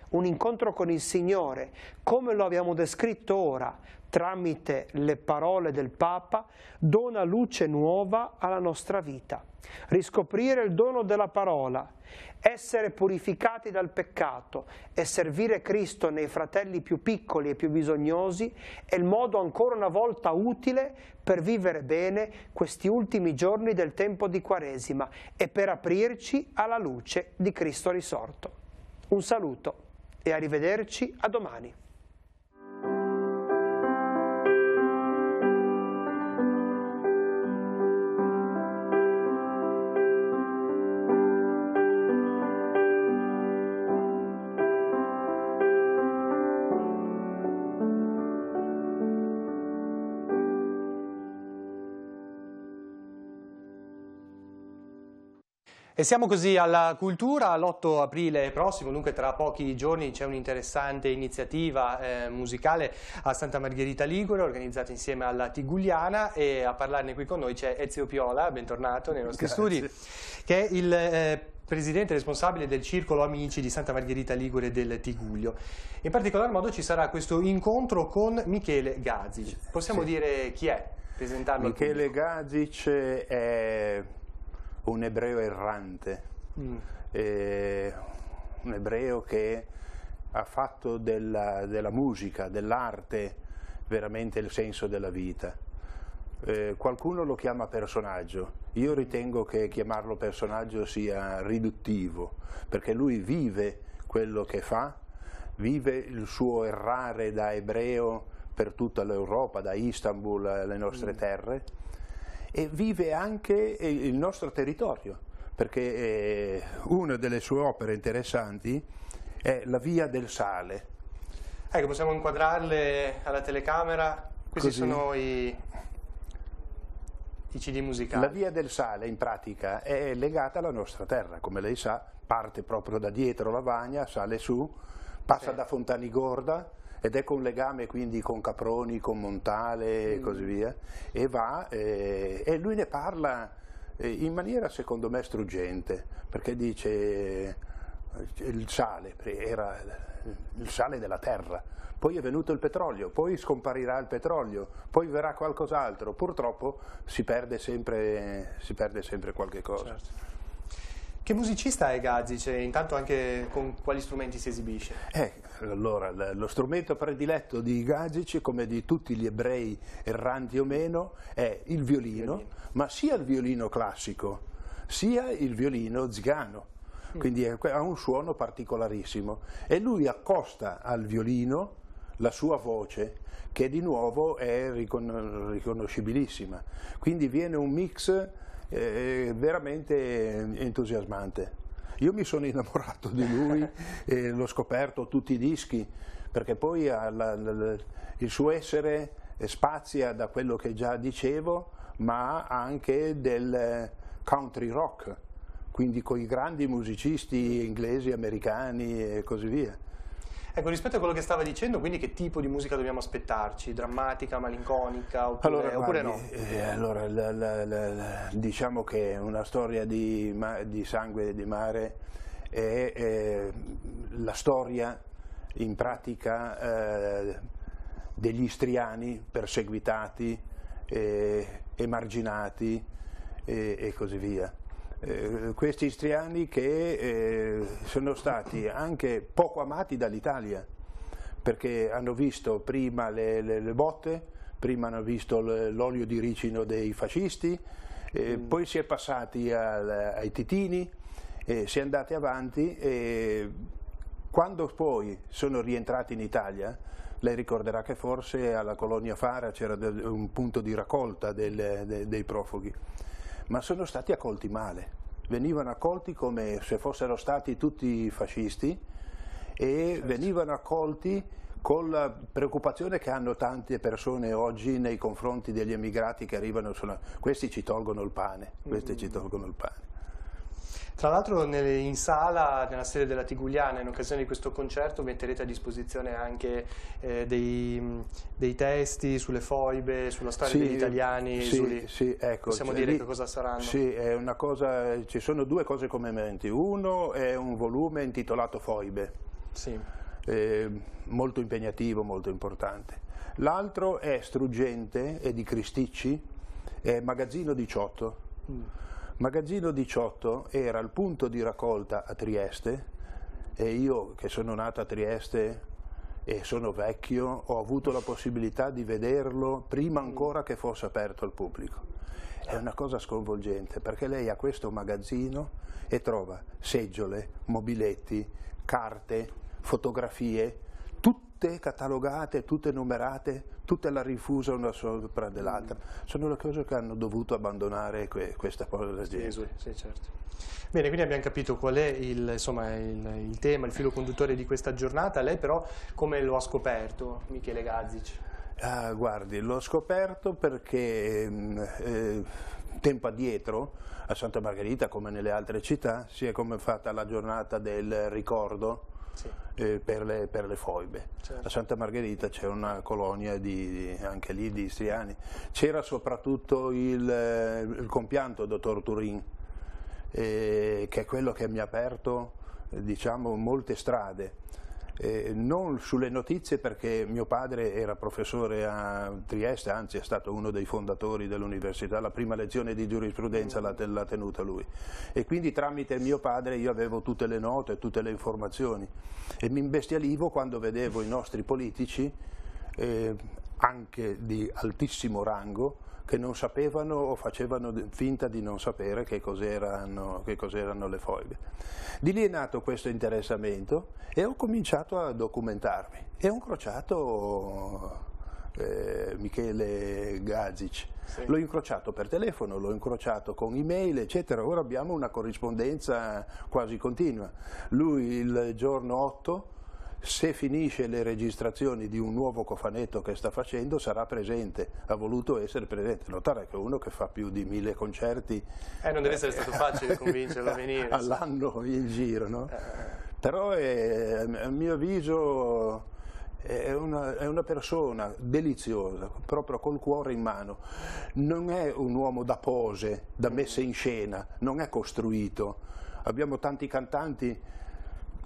un incontro con il Signore, come lo abbiamo descritto ora, tramite le parole del Papa, dona luce nuova alla nostra vita. Riscoprire il dono della parola, essere purificati dal peccato e servire Cristo nei fratelli più piccoli e più bisognosi è il modo ancora una volta utile per vivere bene questi ultimi giorni del tempo di Quaresima e per aprirci alla luce di Cristo risorto. Un saluto e arrivederci a domani. E siamo così alla cultura. L'8 aprile prossimo, dunque tra pochi giorni, c'è un'interessante iniziativa musicale a Santa Margherita Ligure, organizzata insieme alla Tigugliana, e a parlarne qui con noi c'è Ezio Piola, bentornato nei nostri studi, che è il presidente responsabile del Circolo Amici di Santa Margherita Ligure del Tiguglio. In particolar modo ci sarà questo incontro con Michele Gazic. Possiamo dire chi è? Presentarlo. Michele Gazic è un ebreo errante, un ebreo che ha fatto della musica, dell'arte, veramente il senso della vita. Qualcuno lo chiama personaggio, io ritengo che chiamarlo personaggio sia riduttivo, perché lui vive quello che fa, vive il suo errare da ebreo per tutta l'Europa, da Istanbul alle nostre terre, e vive anche il nostro territorio, perché una delle sue opere interessanti è La Via del Sale. Ecco, possiamo inquadrarle alla telecamera. Questi sono i CD musicali. La Via del Sale in pratica è legata alla nostra terra, come lei sa, parte proprio da dietro Lavagna, sale su, passa da Fontanigorda, ed ecco un legame quindi con Caproni, con Montale e così via, e va, e lui ne parla in maniera secondo me struggente, perché dice il sale era il sale della terra, poi è venuto il petrolio, poi scomparirà il petrolio, poi verrà qualcos'altro, purtroppo si perde sempre qualche cosa. Certo. Che musicista è Gazic? Intanto anche con quali strumenti si esibisce? Allora, lo strumento prediletto di Gazic, come di tutti gli ebrei erranti o meno, è il violino, ma sia il violino classico, sia il violino zigano, quindi ha un suono particolarissimo. E lui accosta al violino la sua voce, che di nuovo è riconoscibilissima. Quindi viene un mix veramente entusiasmante. Io mi sono innamorato di lui, l'ho scoperto tutti i dischi, perché poi il suo essere spazia da quello che già dicevo, ma anche del country rock, quindi con i grandi musicisti inglesi, americani e così via. Ecco, rispetto a quello che stava dicendo, quindi che tipo di musica dobbiamo aspettarci? Drammatica, malinconica, oppure no? Allora, diciamo che una storia di sangue e di mare è la storia in pratica degli istriani perseguitati, emarginati e così via. Questi istriani che sono stati anche poco amati dall'Italia, perché hanno visto prima le botte, prima hanno visto l'olio di ricino dei fascisti, poi si è passati ai titini, si è andati avanti, e quando poi sono rientrati in Italia, lei ricorderà che forse alla colonia Fara c'era un punto di raccolta dei profughi, ma sono stati accolti male, venivano accolti come se fossero stati tutti fascisti, e venivano accolti con la preoccupazione che hanno tante persone oggi nei confronti degli emigrati che arrivano, questi ci tolgono il pane, questi ci tolgono il pane. Tra l'altro in sala, nella sede della Tigugliana, in occasione di questo concerto, metterete a disposizione anche dei testi sulle foibe, sulla storia degli italiani. Ecco, possiamo dire che cosa saranno? Sì, è una cosa, ci sono due cose commenti. Uno è un volume intitolato Foibe, molto impegnativo, molto importante. L'altro è struggente, è di Cristicci, è Magazzino 18. Magazzino 18 era il punto di raccolta a Trieste, e io, che sono nato a Trieste e sono vecchio, ho avuto la possibilità di vederlo prima ancora che fosse aperto al pubblico. È una cosa sconvolgente, perché lei ha questo magazzino e trova seggiole, mobiletti, carte, fotografie, tutte catalogate, tutte numerate, tutte alla rinfusa una sopra dell'altra. Sono le cose che hanno dovuto abbandonare questa povera gente. Sì, certo. Bene, quindi abbiamo capito qual è il tema, il filo conduttore di questa giornata. Lei però come lo ha scoperto, Michele Gazic? Guardi, l'ho scoperto perché tempo addietro a Santa Margherita, come nelle altre città, si è come fatta la giornata del ricordo per le foibe. Certo. A Santa Margherita c'è una colonia anche lì di istriani. C'era soprattutto il compianto dottor Turin, che è quello che mi ha aperto, diciamo, molte strade. Non sulle notizie, perché mio padre era professore a Trieste, anzi è stato uno dei fondatori dell'università, la prima lezione di giurisprudenza l'ha tenuta lui, e quindi tramite mio padre io avevo tutte le note, tutte le informazioni, e mi imbestialivo quando vedevo i nostri politici, anche di altissimo rango, che non sapevano o facevano finta di non sapere che cos'erano le foibe. Di lì è nato questo interessamento e ho cominciato a documentarmi e ho incrociato Michele Gazic. L'ho incrociato per telefono, l'ho incrociato con email, eccetera. Ora abbiamo una corrispondenza quasi continua. Lui il giorno 8, se finisce le registrazioni di un nuovo cofanetto che sta facendo, sarà presente, ha voluto essere presente. Notare che uno che fa più di 1000 concerti non deve essere stato facile convincerlo a venire all'anno in giro, no? Però a mio avviso è una persona deliziosa, proprio col cuore in mano. Non è un uomo da pose, da messa in scena, non è costruito. Abbiamo tanti cantanti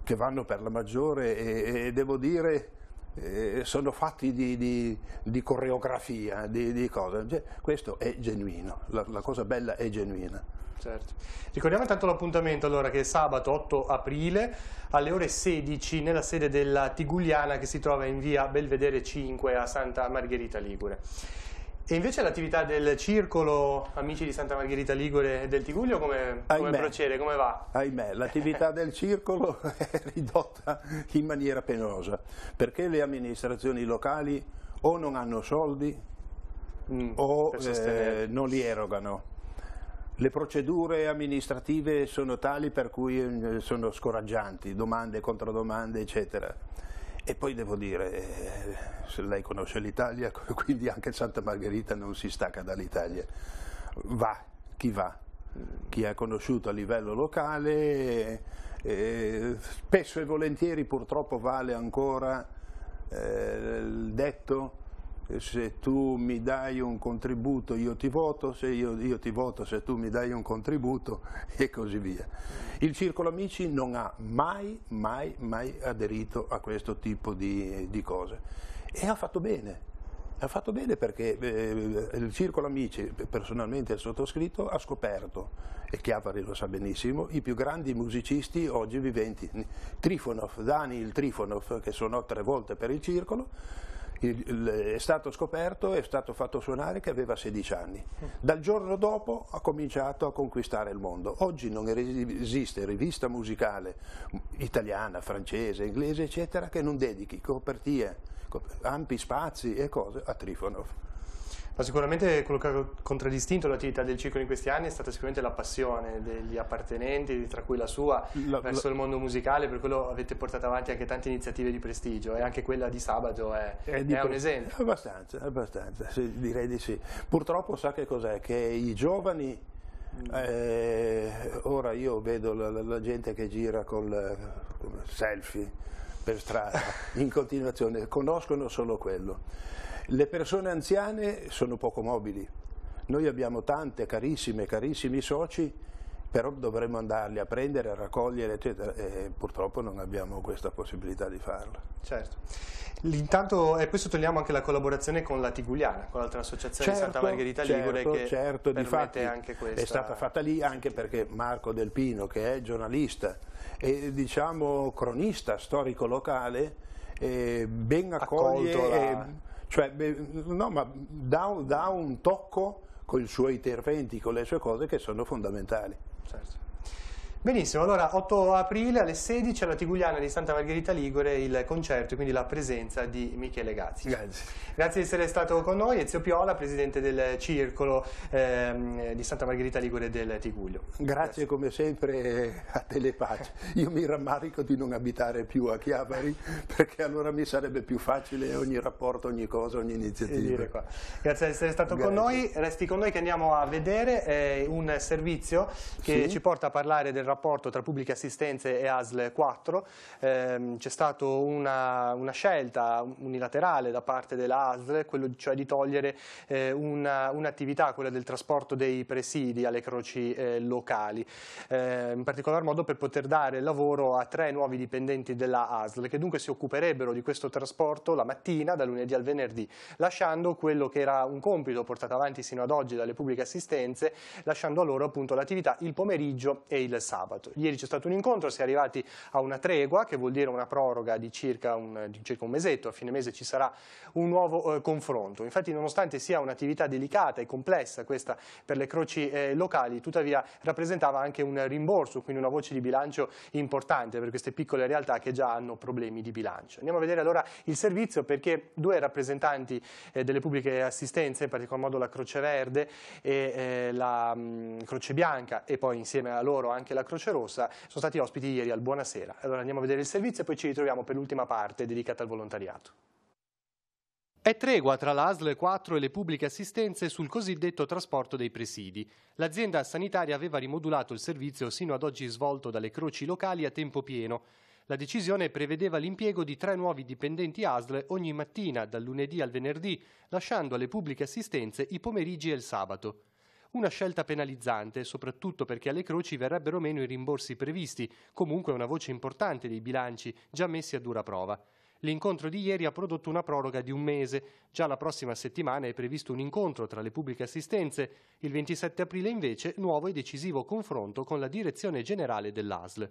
che vanno per la maggiore e devo dire sono fatti di coreografia, di cose. Questo è genuino, la cosa bella è genuina. Certo. Ricordiamo intanto l'appuntamento allora, che è sabato 8 aprile alle ore 16 nella sede della Tigugliana, che si trova in via Belvedere 5 a Santa Margherita Ligure. E invece l'attività del circolo Amici di Santa Margherita Ligure e del Tiguglio come procede, come va? Ahimè, l'attività del circolo è ridotta in maniera penosa, perché le amministrazioni locali o non hanno soldi o non li erogano. Le procedure amministrative sono tali per cui sono scoraggianti, domande, controdomande, eccetera. E poi devo dire, se lei conosce l'Italia, quindi anche Santa Margherita non si stacca dall'Italia. Va, chi è conosciuto a livello locale, spesso e volentieri purtroppo vale ancora il detto: se tu mi dai un contributo io ti voto, se io ti voto se tu mi dai un contributo, e così via. Il Circolo Amici non ha mai aderito a questo tipo di cose, e ha fatto bene perché il Circolo Amici, personalmente il sottoscritto, ha scoperto, e Chiavari lo sa benissimo, i più grandi musicisti oggi viventi. Daniil Trifonov, che suonò 3 volte per il Circolo, è stato scoperto, è stato fatto suonare che aveva 16 anni. Dal giorno dopo ha cominciato a conquistare il mondo. Oggi non esiste rivista musicale italiana, francese, inglese, eccetera, che non dedichi copertie, ampi spazi e cose a Trifonov. Ma sicuramente quello che ha contraddistinto l'attività del circolo in questi anni è stata sicuramente la passione degli appartenenti, tra cui la sua, verso il mondo musicale. Per quello avete portato avanti anche tante iniziative di prestigio, e anche quella di sabato è un esempio. Abbastanza, sì, direi di sì. Purtroppo sa che cos'è? Che i giovani Ora io vedo la gente che gira con selfie per strada in continuazione, conoscono solo quello. Le persone anziane sono poco mobili, noi abbiamo tante carissimi soci, però dovremmo andarli a prendere, a raccogliere, eccetera, e purtroppo non abbiamo questa possibilità di farlo. Certo. Intanto, e poi sottolineiamo anche la collaborazione con la Tigugliana, con l'altra associazione di Santa Margherita Ligure, che permette anche questa. È stata fatta lì anche perché Marco Del Pino, che è giornalista e diciamo cronista storico locale, ben accoglie, ma dà un tocco con i suoi interventi, con le sue cose che sono fondamentali. Certo. Benissimo, allora 8 aprile alle 16 alla Tigugliana di Santa Margherita Ligure il concerto e quindi la presenza di Michele Gazzi. Grazie di essere stato con noi, Ezio Piola, presidente del circolo di Santa Margherita Ligure del Tiguglio. Grazie come sempre a Telepace. Io mi rammarico di non abitare più a Chiavari, perché allora mi sarebbe più facile ogni rapporto, ogni cosa, ogni iniziativa. Grazie di essere stato con noi, resti con noi che andiamo a vedere un servizio che ci porta a parlare del rapporto tra pubbliche assistenze e ASL 4. C'è stata una scelta unilaterale da parte della ASL, quello cioè di togliere un'attività, quella del trasporto dei presidi alle croci locali, in particolar modo per poter dare lavoro a 3 nuovi dipendenti della ASL, che dunque si occuperebbero di questo trasporto la mattina, dal lunedì al venerdì, lasciando quello che era un compito portato avanti sino ad oggi dalle pubbliche assistenze, lasciando a loro appunto l'attività il pomeriggio e il sabato. Ieri c'è stato un incontro, si è arrivati a una tregua, che vuol dire una proroga di circa un mesetto, a fine mese ci sarà un nuovo confronto. Infatti, nonostante sia un'attività delicata e complessa questa per le croci locali, tuttavia rappresentava anche un rimborso, quindi una voce di bilancio importante per queste piccole realtà che già hanno problemi di bilancio. Andiamo a vedere allora il servizio, perché 2 rappresentanti delle pubbliche assistenze, in particolar modo la Croce Verde e la Croce Bianca, e poi insieme a loro anche la Croce Rossa, sono stati ospiti ieri al Buonasera. Allora andiamo a vedere il servizio e poi ci ritroviamo per l'ultima parte dedicata al volontariato. È tregua tra la ASL 4 e le pubbliche assistenze sul cosiddetto trasporto dei presidi. L'azienda sanitaria aveva rimodulato il servizio sino ad oggi svolto dalle croci locali a tempo pieno. La decisione prevedeva l'impiego di 3 nuovi dipendenti ASL ogni mattina, dal lunedì al venerdì, lasciando alle pubbliche assistenze i pomeriggi e il sabato. Una scelta penalizzante, soprattutto perché alle croci verrebbero meno i rimborsi previsti, comunque una voce importante dei bilanci già messi a dura prova. L'incontro di ieri ha prodotto una proroga di 1 mese. Già la prossima settimana è previsto un incontro tra le pubbliche assistenze. Il 27 aprile invece nuovo e decisivo confronto con la direzione generale dell'ASL.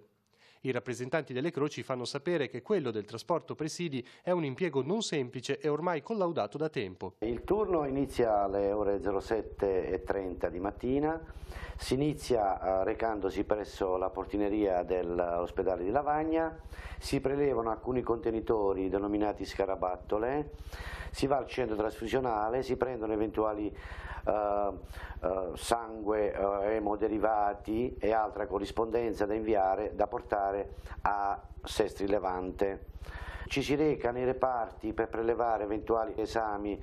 I rappresentanti delle croci fanno sapere che quello del trasporto presidi è un impiego non semplice e ormai collaudato da tempo. Il turno inizia alle ore 07:30 di mattina, si inizia recandosi presso la portineria dell'ospedale di Lavagna, si prelevano alcuni contenitori denominati scarabattole, si va al centro trasfusionale, si prendono eventuali sangue, emoderivati e altra corrispondenza da inviare, da portare a Sestri Levante. Ci si reca nei reparti per prelevare eventuali esami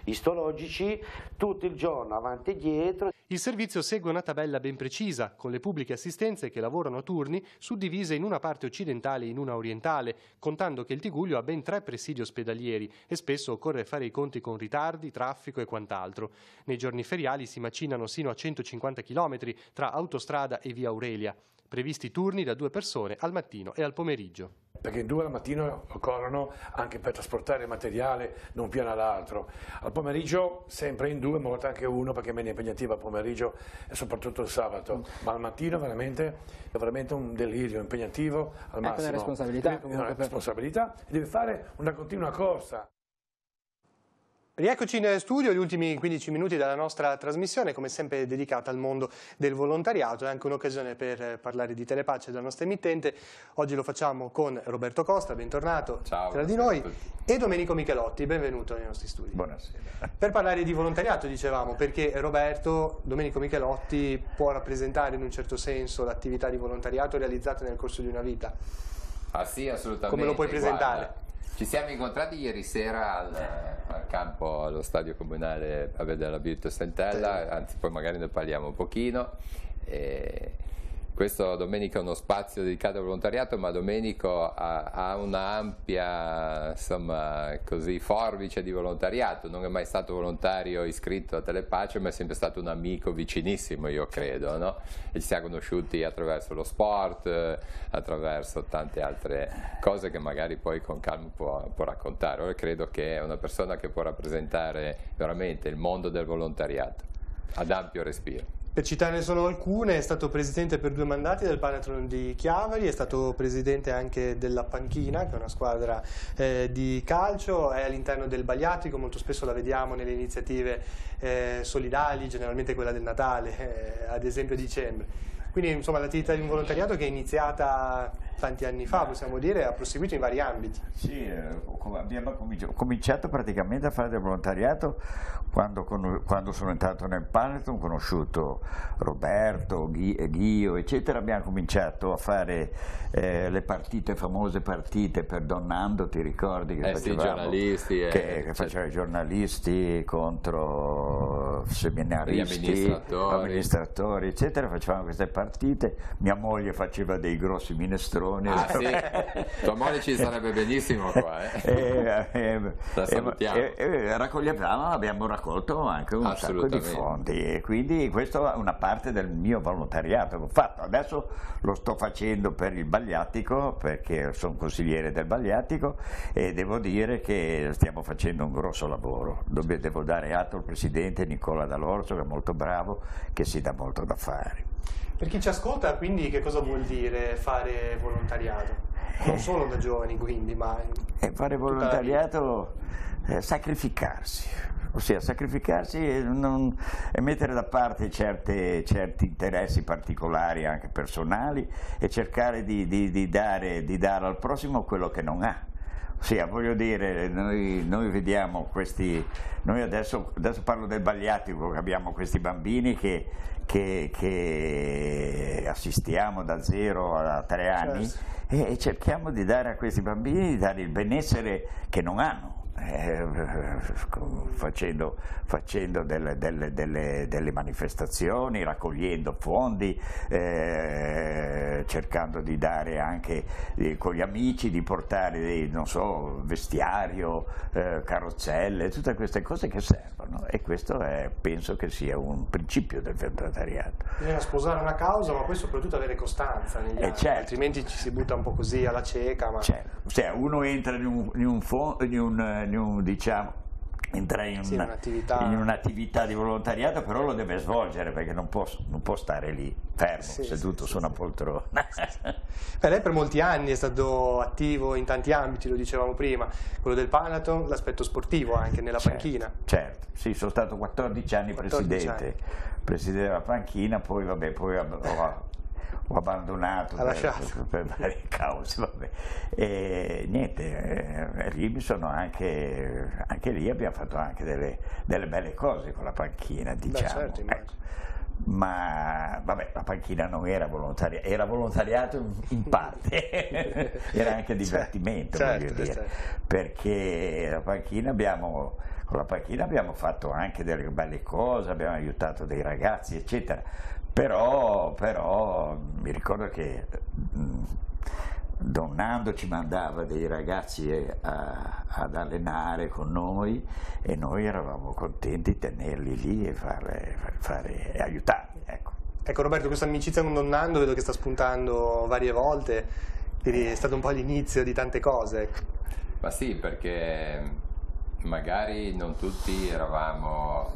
istologici tutto il giorno, avanti e dietro. Il servizio segue una tabella ben precisa, con le pubbliche assistenze che lavorano a turni suddivise in una parte occidentale e in una orientale, contando che il Tiguglio ha ben 3 presidi ospedalieri e spesso occorre fare i conti con ritardi, traffico e quant'altro. Nei giorni feriali si macinano sino a 150 km tra autostrada e via Aurelia. Previsti turni da 2 persone al mattino e al pomeriggio. Perché in 2 al mattino occorrono anche per trasportare materiale da un piano all'altro. Al pomeriggio sempre in 2, ma a volte anche 1 perché è meno impegnativo al pomeriggio e soprattutto il sabato. Ma al mattino è veramente un delirio impegnativo al massimo. Una responsabilità comunque. Una responsabilità, deve fare una continua corsa. Rieccoci in studio, gli ultimi 15 minuti della nostra trasmissione, come sempre dedicata al mondo del volontariato. È anche un'occasione per parlare di Telepace, della nostra emittente. Oggi lo facciamo con Roberto Costa, bentornato tra di noi, e Domenico Michelotti, benvenuto nei nostri studi. Buonasera. Per parlare di volontariato, dicevamo, perché Domenico Michelotti può rappresentare in un certo senso l'attività di volontariato realizzata nel corso di una vita. Ah sì, assolutamente. Come lo puoi presentare? Guarda, ci siamo incontrati ieri sera al campo, allo stadio comunale a vedere la Virtus Entella, anzi poi magari ne parliamo un pochino. Questo Domenico è uno spazio dedicato al volontariato, ma Domenico ha un'ampia, insomma, così, forbice di volontariato. Non è mai stato volontario iscritto a Telepace, ma è sempre stato un amico vicinissimo, io credo, no? E ci siamo conosciuti attraverso lo sport, attraverso tante altre cose che magari poi con calma può raccontare. Ora credo che è una persona che può rappresentare veramente il mondo del volontariato ad ampio respiro. Per citarne solo alcune, è stato presidente per 2 mandati del Panathlon di Chiavari, è stato presidente anche della Panchina, che è una squadra di calcio, è all'interno del Baliatrico, molto spesso la vediamo nelle iniziative solidali, generalmente quella del Natale, ad esempio a dicembre. Quindi insomma l'attività di un volontariato che è iniziata tanti anni fa, possiamo dire, ha proseguito in vari ambiti. Sì, abbiamo cominciato praticamente a fare del volontariato quando sono entrato nel Panathlon, ho conosciuto Roberto, Ghio, eccetera. Abbiamo cominciato a fare le partite, famose partite per Donnando, ti ricordi? Che sì, giornalisti. Che faceva i giornalisti contro seminaristi, amministratori, eccetera. Facevamo queste partite, mia moglie faceva dei grossi minestroni. Ah sì? Tua moglie ci sarebbe benissimo qua. La salutiamo. Abbiamo raccolto anche un sacco di fondi e quindi questa è una parte del mio volontariato che ho fatto. Adesso lo sto facendo per il Baliatico perché sono consigliere del Baliatico e devo dire che stiamo facendo un grosso lavoro. Devo dare atto al presidente Nicola D'Alorso, che è molto bravo, che si dà molto da fare. Per chi ci ascolta, quindi, che cosa vuol dire fare volontariato? Non solo da giovani, quindi, ma... fare volontariato è sacrificarsi, ossia sacrificarsi e mettere da parte certi interessi particolari, anche personali, e cercare di dare al prossimo quello che non ha. Ossia, voglio dire, noi vediamo questi, noi adesso parlo del Baliatico, che abbiamo questi bambini che assistiamo da 0 a 3 anni, e cerchiamo di dare a questi bambini, di dare il benessere che non hanno. Facendo delle manifestazioni, raccogliendo fondi, cercando di dare anche con gli amici, di portare non so, vestiario, carrozzelle, tutte queste cose che servono, e questo penso che sia un principio del volontariato. Bisogna sposare una causa, ma poi soprattutto avere costanza negli anni, certo. Altrimenti ci si butta un po' così alla cieca. Ma... Certo. Cioè, uno entra entra in un'attività di volontariato, però lo deve svolgere, perché non può stare lì fermo, seduto su una poltrona. Lei per molti anni è stato attivo in tanti ambiti, lo dicevamo prima, quello del Panathlon, l'aspetto sportivo anche nella panchina. Certo, sì, sono stato 14 anni presidente della panchina, poi ho abbandonato per varie cause, e niente, lì mi sono anche lì abbiamo fatto anche delle belle cose con la panchina, diciamo. Certo, ecco. Ma vabbè, la panchina non era volontariato, era volontariato in parte, era anche divertimento, voglio dire, perché con la panchina abbiamo fatto anche delle belle cose, abbiamo aiutato dei ragazzi, eccetera. Però mi ricordo che Don Nando ci mandava dei ragazzi ad allenare con noi, e noi eravamo contenti di tenerli lì e aiutarli. Ecco Roberto, questa amicizia con Don Nando vedo che sta spuntando varie volte, quindi è stato un po' l'inizio di tante cose. Ma sì, perché magari non tutti eravamo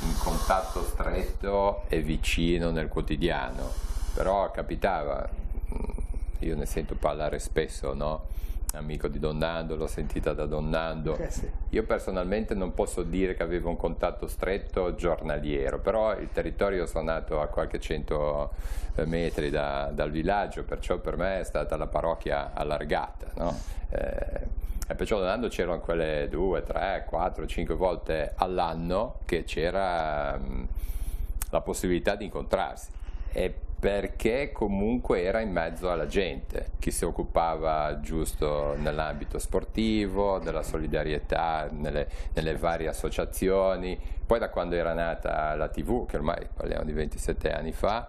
in contatto stretto e vicino nel quotidiano, però capitava, io ne sento parlare spesso, no? Amico di Don Nando, l'ho sentita da Don Nando. Io personalmente non posso dire che avevo un contatto stretto giornaliero, però il territorio sono nato a qualche 100 metri dal villaggio, perciò per me è stata la parrocchia allargata, no? E perciò Don Nando c'erano quelle 2, 3, 4, 5 volte all'anno che c'era la possibilità di incontrarsi, e perché comunque era in mezzo alla gente, chi si occupava giusto nell'ambito sportivo, della solidarietà, nelle varie associazioni. Poi da quando era nata la TV, che ormai parliamo di 27 anni fa,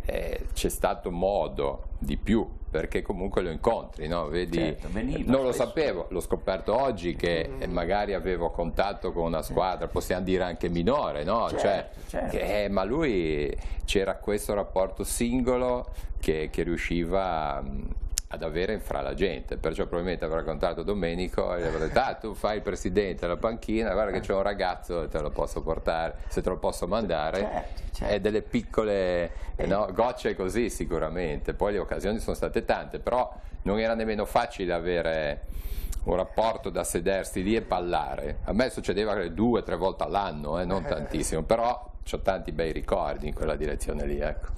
c'è stato modo di più, perché comunque lo incontri, no? Vedi, certo, non lo sapevo, l'ho scoperto oggi che magari avevo contatto con una squadra, possiamo dire anche minore, no? Cioè, ma lui c'era questo rapporto singolo che riusciva ad avere fra la gente, perciò probabilmente avrà contattato Domenico e gli avrà detto: ah, tu fai il presidente della panchina, guarda che c'è un ragazzo, te lo posso portare, se te lo posso mandare. E delle piccole gocce così sicuramente. Poi le occasioni sono state tante, però non era nemmeno facile avere un rapporto da sedersi lì e parlare. A me succedeva 2 o 3 volte all'anno, non tantissimo, però ho tanti bei ricordi in quella direzione lì, ecco.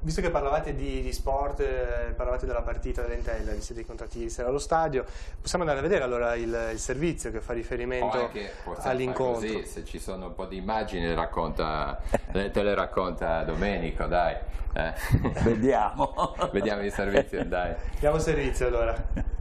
Visto che parlavate di sport, parlavate della partita dell'Entella, vi siete incontrati ieri sera allo stadio, possiamo andare a vedere allora il servizio che fa riferimento all'incontro. Così, se ci sono un po' di immagini te le racconta Domenico, dai. Vediamo. Vediamo il servizio, dai. Andiamo al servizio allora.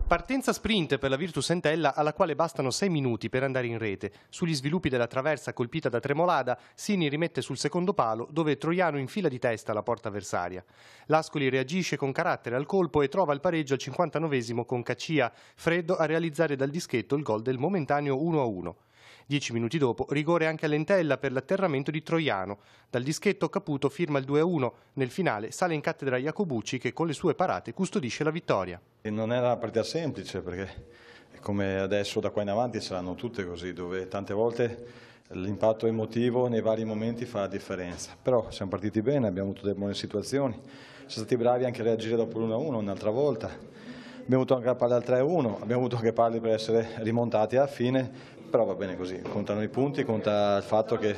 Partenza sprint per la Virtus Entella, alla quale bastano 6 minuti per andare in rete. Sugli sviluppi della traversa colpita da Tremolada, Sini rimette sul secondo palo, dove Troiano infila di testa la porta avversaria. L'Ascoli reagisce con carattere al colpo e trova il pareggio al 59esimo con Caccia, freddo a realizzare dal dischetto il gol del momentaneo 1-1. 10 minuti dopo, rigore anche all'Entella per l'atterramento di Troiano. Dal dischetto Caputo firma il 2-1. Nel finale sale in cattedra Iacobucci, che con le sue parate custodisce la vittoria. E non era una partita semplice, perché come adesso da qua in avanti saranno tutte così, dove tante volte l'impatto emotivo nei vari momenti fa la differenza. Però siamo partiti bene, abbiamo avuto delle buone situazioni, siamo stati bravi anche a reagire dopo l'1-1 un'altra volta. Abbiamo avuto anche la palla al 3-1, abbiamo avuto anche palle per essere rimontati alla fine, però va bene così, contano i punti, conta il fatto che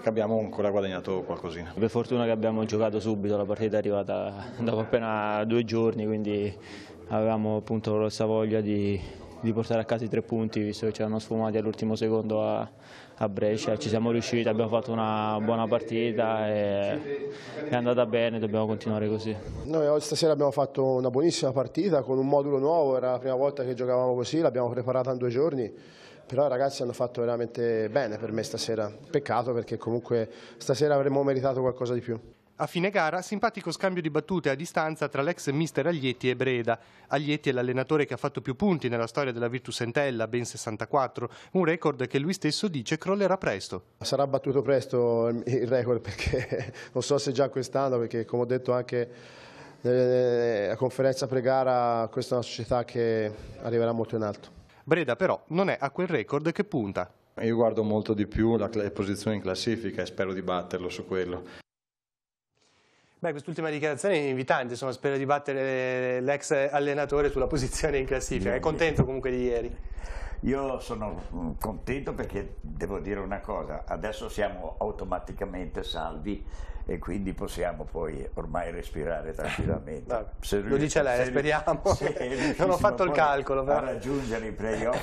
abbiamo ancora guadagnato qualcosina. Per fortuna che abbiamo giocato subito, la partita è arrivata dopo appena 2 giorni, quindi avevamo appunto la grossa voglia di portare a casa i 3 punti, visto che ci hanno sfumati all'ultimo secondo a Brescia. Ci siamo riusciti, abbiamo fatto una buona partita e è andata bene, dobbiamo continuare così. Noi stasera abbiamo fatto una buonissima partita con un modulo nuovo, era la prima volta che giocavamo così, l'abbiamo preparata in 2 giorni, però i ragazzi hanno fatto veramente bene per me stasera. Peccato, perché comunque stasera avremmo meritato qualcosa di più. A fine gara, simpatico scambio di battute a distanza tra l'ex mister Aglietti e Breda. Aglietti è l'allenatore che ha fatto più punti nella storia della Virtus Entella, ben 64, un record che lui stesso dice crollerà presto. Sarà battuto presto il record, perché non so se già quest'anno, perché come ho detto anche a conferenza pre-gara, questa è una società che arriverà molto in alto. Breda però non è a quel record che punta. Io guardo molto di più la posizione in classifica e spero di batterlo su quello. Beh, quest'ultima dichiarazione è invitante, insomma, spero di battere l'ex allenatore sulla posizione in classifica. È contento comunque di ieri? Io sono contento perché devo dire una cosa, adesso siamo automaticamente salvi e quindi possiamo poi ormai respirare tranquillamente. Lo dice lei, speriamo. Non ho fatto il calcolo. A raggiungere i playoff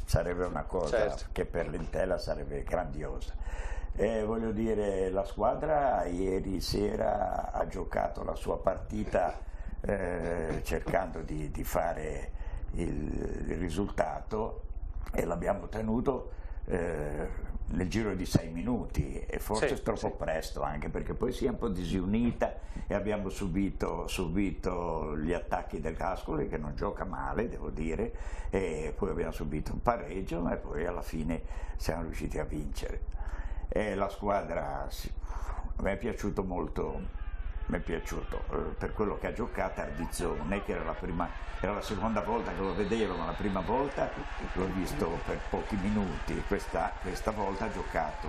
sarebbe una cosa che per l'Entella sarebbe grandiosa. Voglio dire, la squadra ieri sera ha giocato la sua partita cercando di fare il risultato e l'abbiamo ottenuto nel giro di 6 minuti e forse troppo presto, anche perché poi si è un po' disunita e abbiamo subito gli attacchi del Ascoli, che non gioca male, devo dire, e poi abbiamo subito un pareggio e poi alla fine siamo riusciti a vincere. La squadra a me è piaciuto molto, mi è piaciuto per quello che ha giocato Ardizzone, che era la seconda volta che lo vedevo, ma la prima volta l'ho visto per pochi minuti, questa volta ha giocato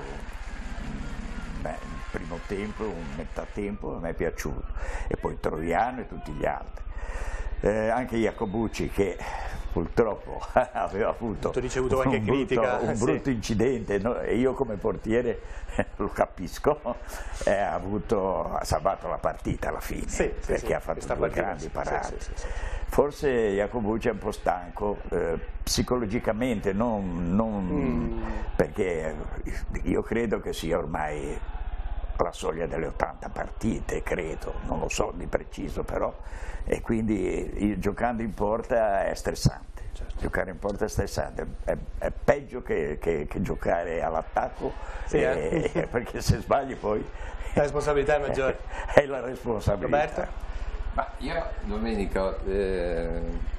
il primo tempo, un metà tempo, a me è piaciuto, e poi Troiano e tutti gli altri. Anche Iacobucci, che purtroppo aveva avuto un brutto incidente, no? E io come portiere lo capisco, ha salvato la partita alla fine, perché ha fatto due grandi parate. Forse Iacobucci è un po' stanco psicologicamente, perché io credo che sia ormai la soglia delle 80 partite, credo, non lo so di preciso però, e quindi giocando in porta è stressante, giocare in porta è stressante, è peggio che giocare all'attacco, perché se sbagli poi la responsabilità è maggiore. È la responsabilità. Roberto? Ma io, Domenico,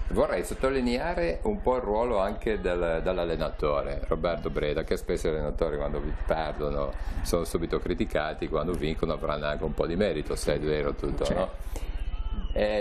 vorrei sottolineare un po' il ruolo anche dell'allenatore, Roberto Breda, che spesso gli allenatori quando perdono sono subito criticati, quando vincono avranno anche un po' di merito, se è vero tutto, no?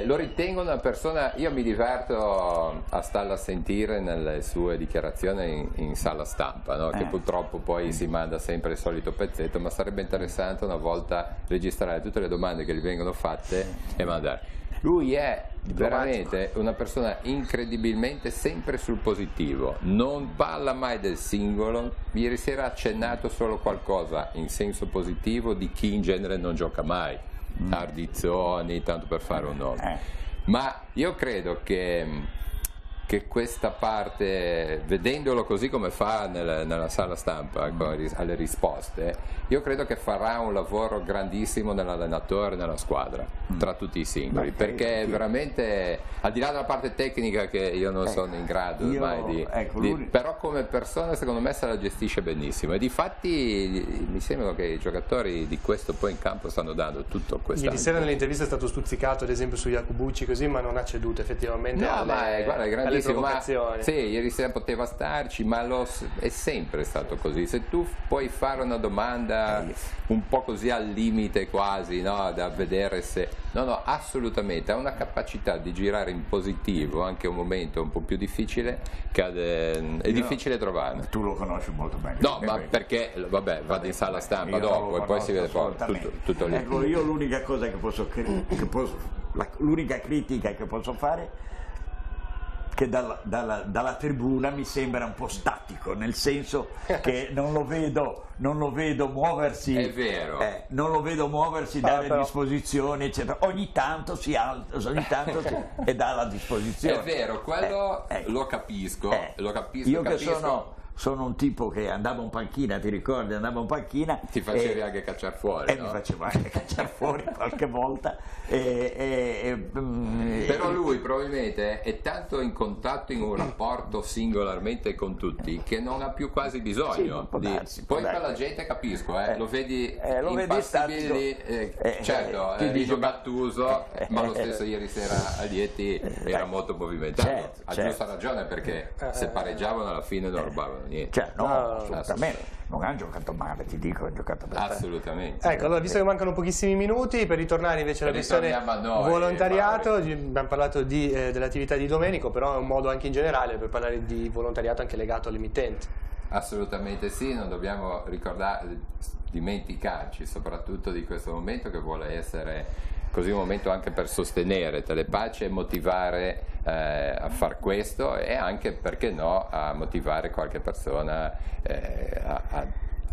Lo ritengo una persona, io mi diverto a starla a sentire nelle sue dichiarazioni in sala stampa, no? Che purtroppo poi si manda sempre il solito pezzetto, ma sarebbe interessante una volta registrare tutte le domande che gli vengono fatte e mandare. Lui è veramente una persona incredibilmente sempre sul positivo, non parla mai del singolo. Ieri sera ha accennato solo qualcosa in senso positivo di chi in genere non gioca mai, Ardizzoni, tanto per fare un nome. Ma io credo che questa parte, vedendolo così come fa nella sala stampa alle risposte, io credo che farà un lavoro grandissimo nell'allenatore, nella squadra, tra tutti i singoli, perché veramente, al di là della parte tecnica che io non sono in grado mai però come persona secondo me se la gestisce benissimo, e difatti mi sembra che i giocatori di questo poi in campo stanno dando tutto questo. Ieri sera nell'intervista è stato stuzzicato ad esempio su Iacobucci così, ma non ha ceduto effettivamente alle provocazioni. Sì, ieri sera poteva starci, ma è sempre stato così. Se tu puoi fare una domanda un po' così al limite quasi, no? Da vedere se... No, assolutamente, ha una capacità di girare in positivo anche un momento un po' più difficile, che è difficile trovare. Tu lo conosci molto bene. No, ma perché, vabbè, vado in sala stampa dopo e poi si vede tutto lì. Ecco, io l'unica cosa l'unica critica che posso fare, che dalla tribuna mi sembra un po' statico, nel senso che non lo vedo muoversi. È vero. Non lo vedo muoversi, dare disposizioni, eccetera. Ogni tanto si alza, e dà la disposizione. È vero, quello lo capisco. Io che sono un tipo che andavo in panchina, ti ricordi? Andavo in panchina. Ti facevi anche cacciare fuori, no? Mi facevo anche cacciare fuori qualche volta. Però lui probabilmente è tanto in contatto, in un rapporto singolarmente con tutti, che non ha più quasi bisogno. Poi per la gente capisco, lo vedi impassibili, certo, Riso Gattuso, ma lo stesso ieri sera a Lieti era molto movimentato. Ha giusta ragione, perché se pareggiavano alla fine non rubavano niente. Assolutamente. Non hanno giocato male, ti dico, hanno giocato bene. Assolutamente. Ecco, allora, visto che mancano pochissimi minuti, per ritornare invece alla questione volontariato, abbiamo parlato dell'attività di Domenico, però è un modo anche in generale per parlare di volontariato anche legato all'emittente. Assolutamente sì, non dobbiamo dimenticarci soprattutto di questo momento, che vuole essere così un momento anche per sostenere Telepace e motivare a far questo, e anche, perché no, a motivare qualche persona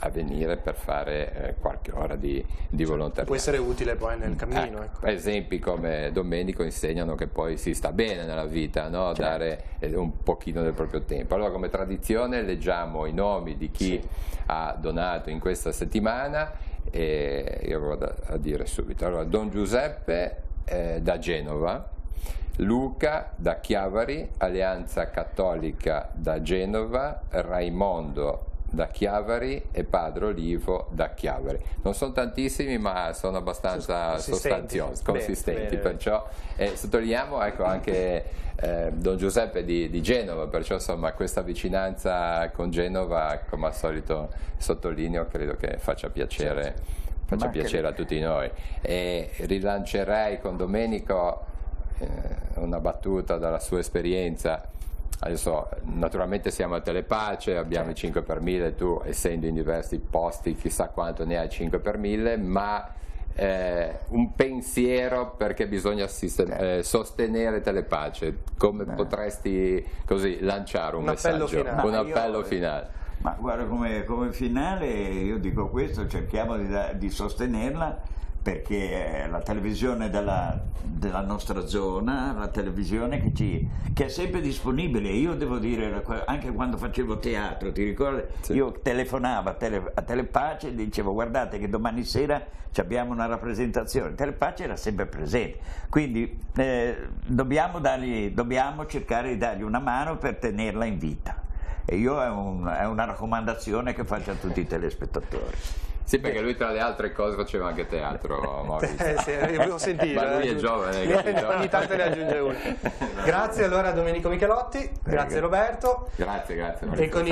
a venire per fare qualche ora di volontariato. Può essere utile poi nel cammino. Ecco. Esempi come Domenico insegnano che poi si sta bene nella vita, no? Dare un pochino del proprio tempo. Allora, come tradizione, leggiamo i nomi di chi ha donato in questa settimana, e io vado a dire subito. Allora, Don Giuseppe da Genova, Luca da Chiavari, Alleanza Cattolica da Genova, Raimondo da Chiavari e Padre Olivo da Chiavari. Non sono tantissimi, ma sono abbastanza consistenti. Perciò sottolineiamo anche Don Giuseppe di Genova, perciò insomma questa vicinanza con Genova, come al solito sottolineo, credo che faccia piacere a tutti noi. E rilancerei con Domenico una battuta dalla sua esperienza. Adesso naturalmente siamo a Telepace, abbiamo i 5 per 1000, tu essendo in diversi posti chissà quanto ne hai 5 per 1000, ma un pensiero perché bisogna sostenere Telepace, come potresti così lanciare un messaggio, un appello finale? Ma guarda, come finale io dico questo, cerchiamo di sostenerla, perché la televisione della nostra zona, la televisione che è sempre disponibile. Io devo dire, anche quando facevo teatro, ti ricordi? Sì. Io telefonavo a Telepace e dicevo: guardate che domani sera abbiamo una rappresentazione. Telepace era sempre presente, quindi dobbiamo cercare di dargli una mano per tenerla in vita. E io è una raccomandazione che faccio a tutti i telespettatori. Sì, perché lui tra le altre cose faceva anche teatro, Maurizio. Sì, volevo sentire. Ma lui è giovane. Ogni tanto ne aggiunge uno. Grazie allora a Domenico Michelotti, grazie Roberto. Grazie. E con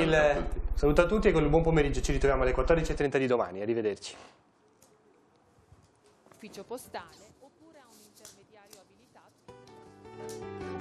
saluto a tutti e con il buon pomeriggio, ci ritroviamo alle 14:30 di domani, arrivederci. Ufficio postale oppure a un intermediario abilitato.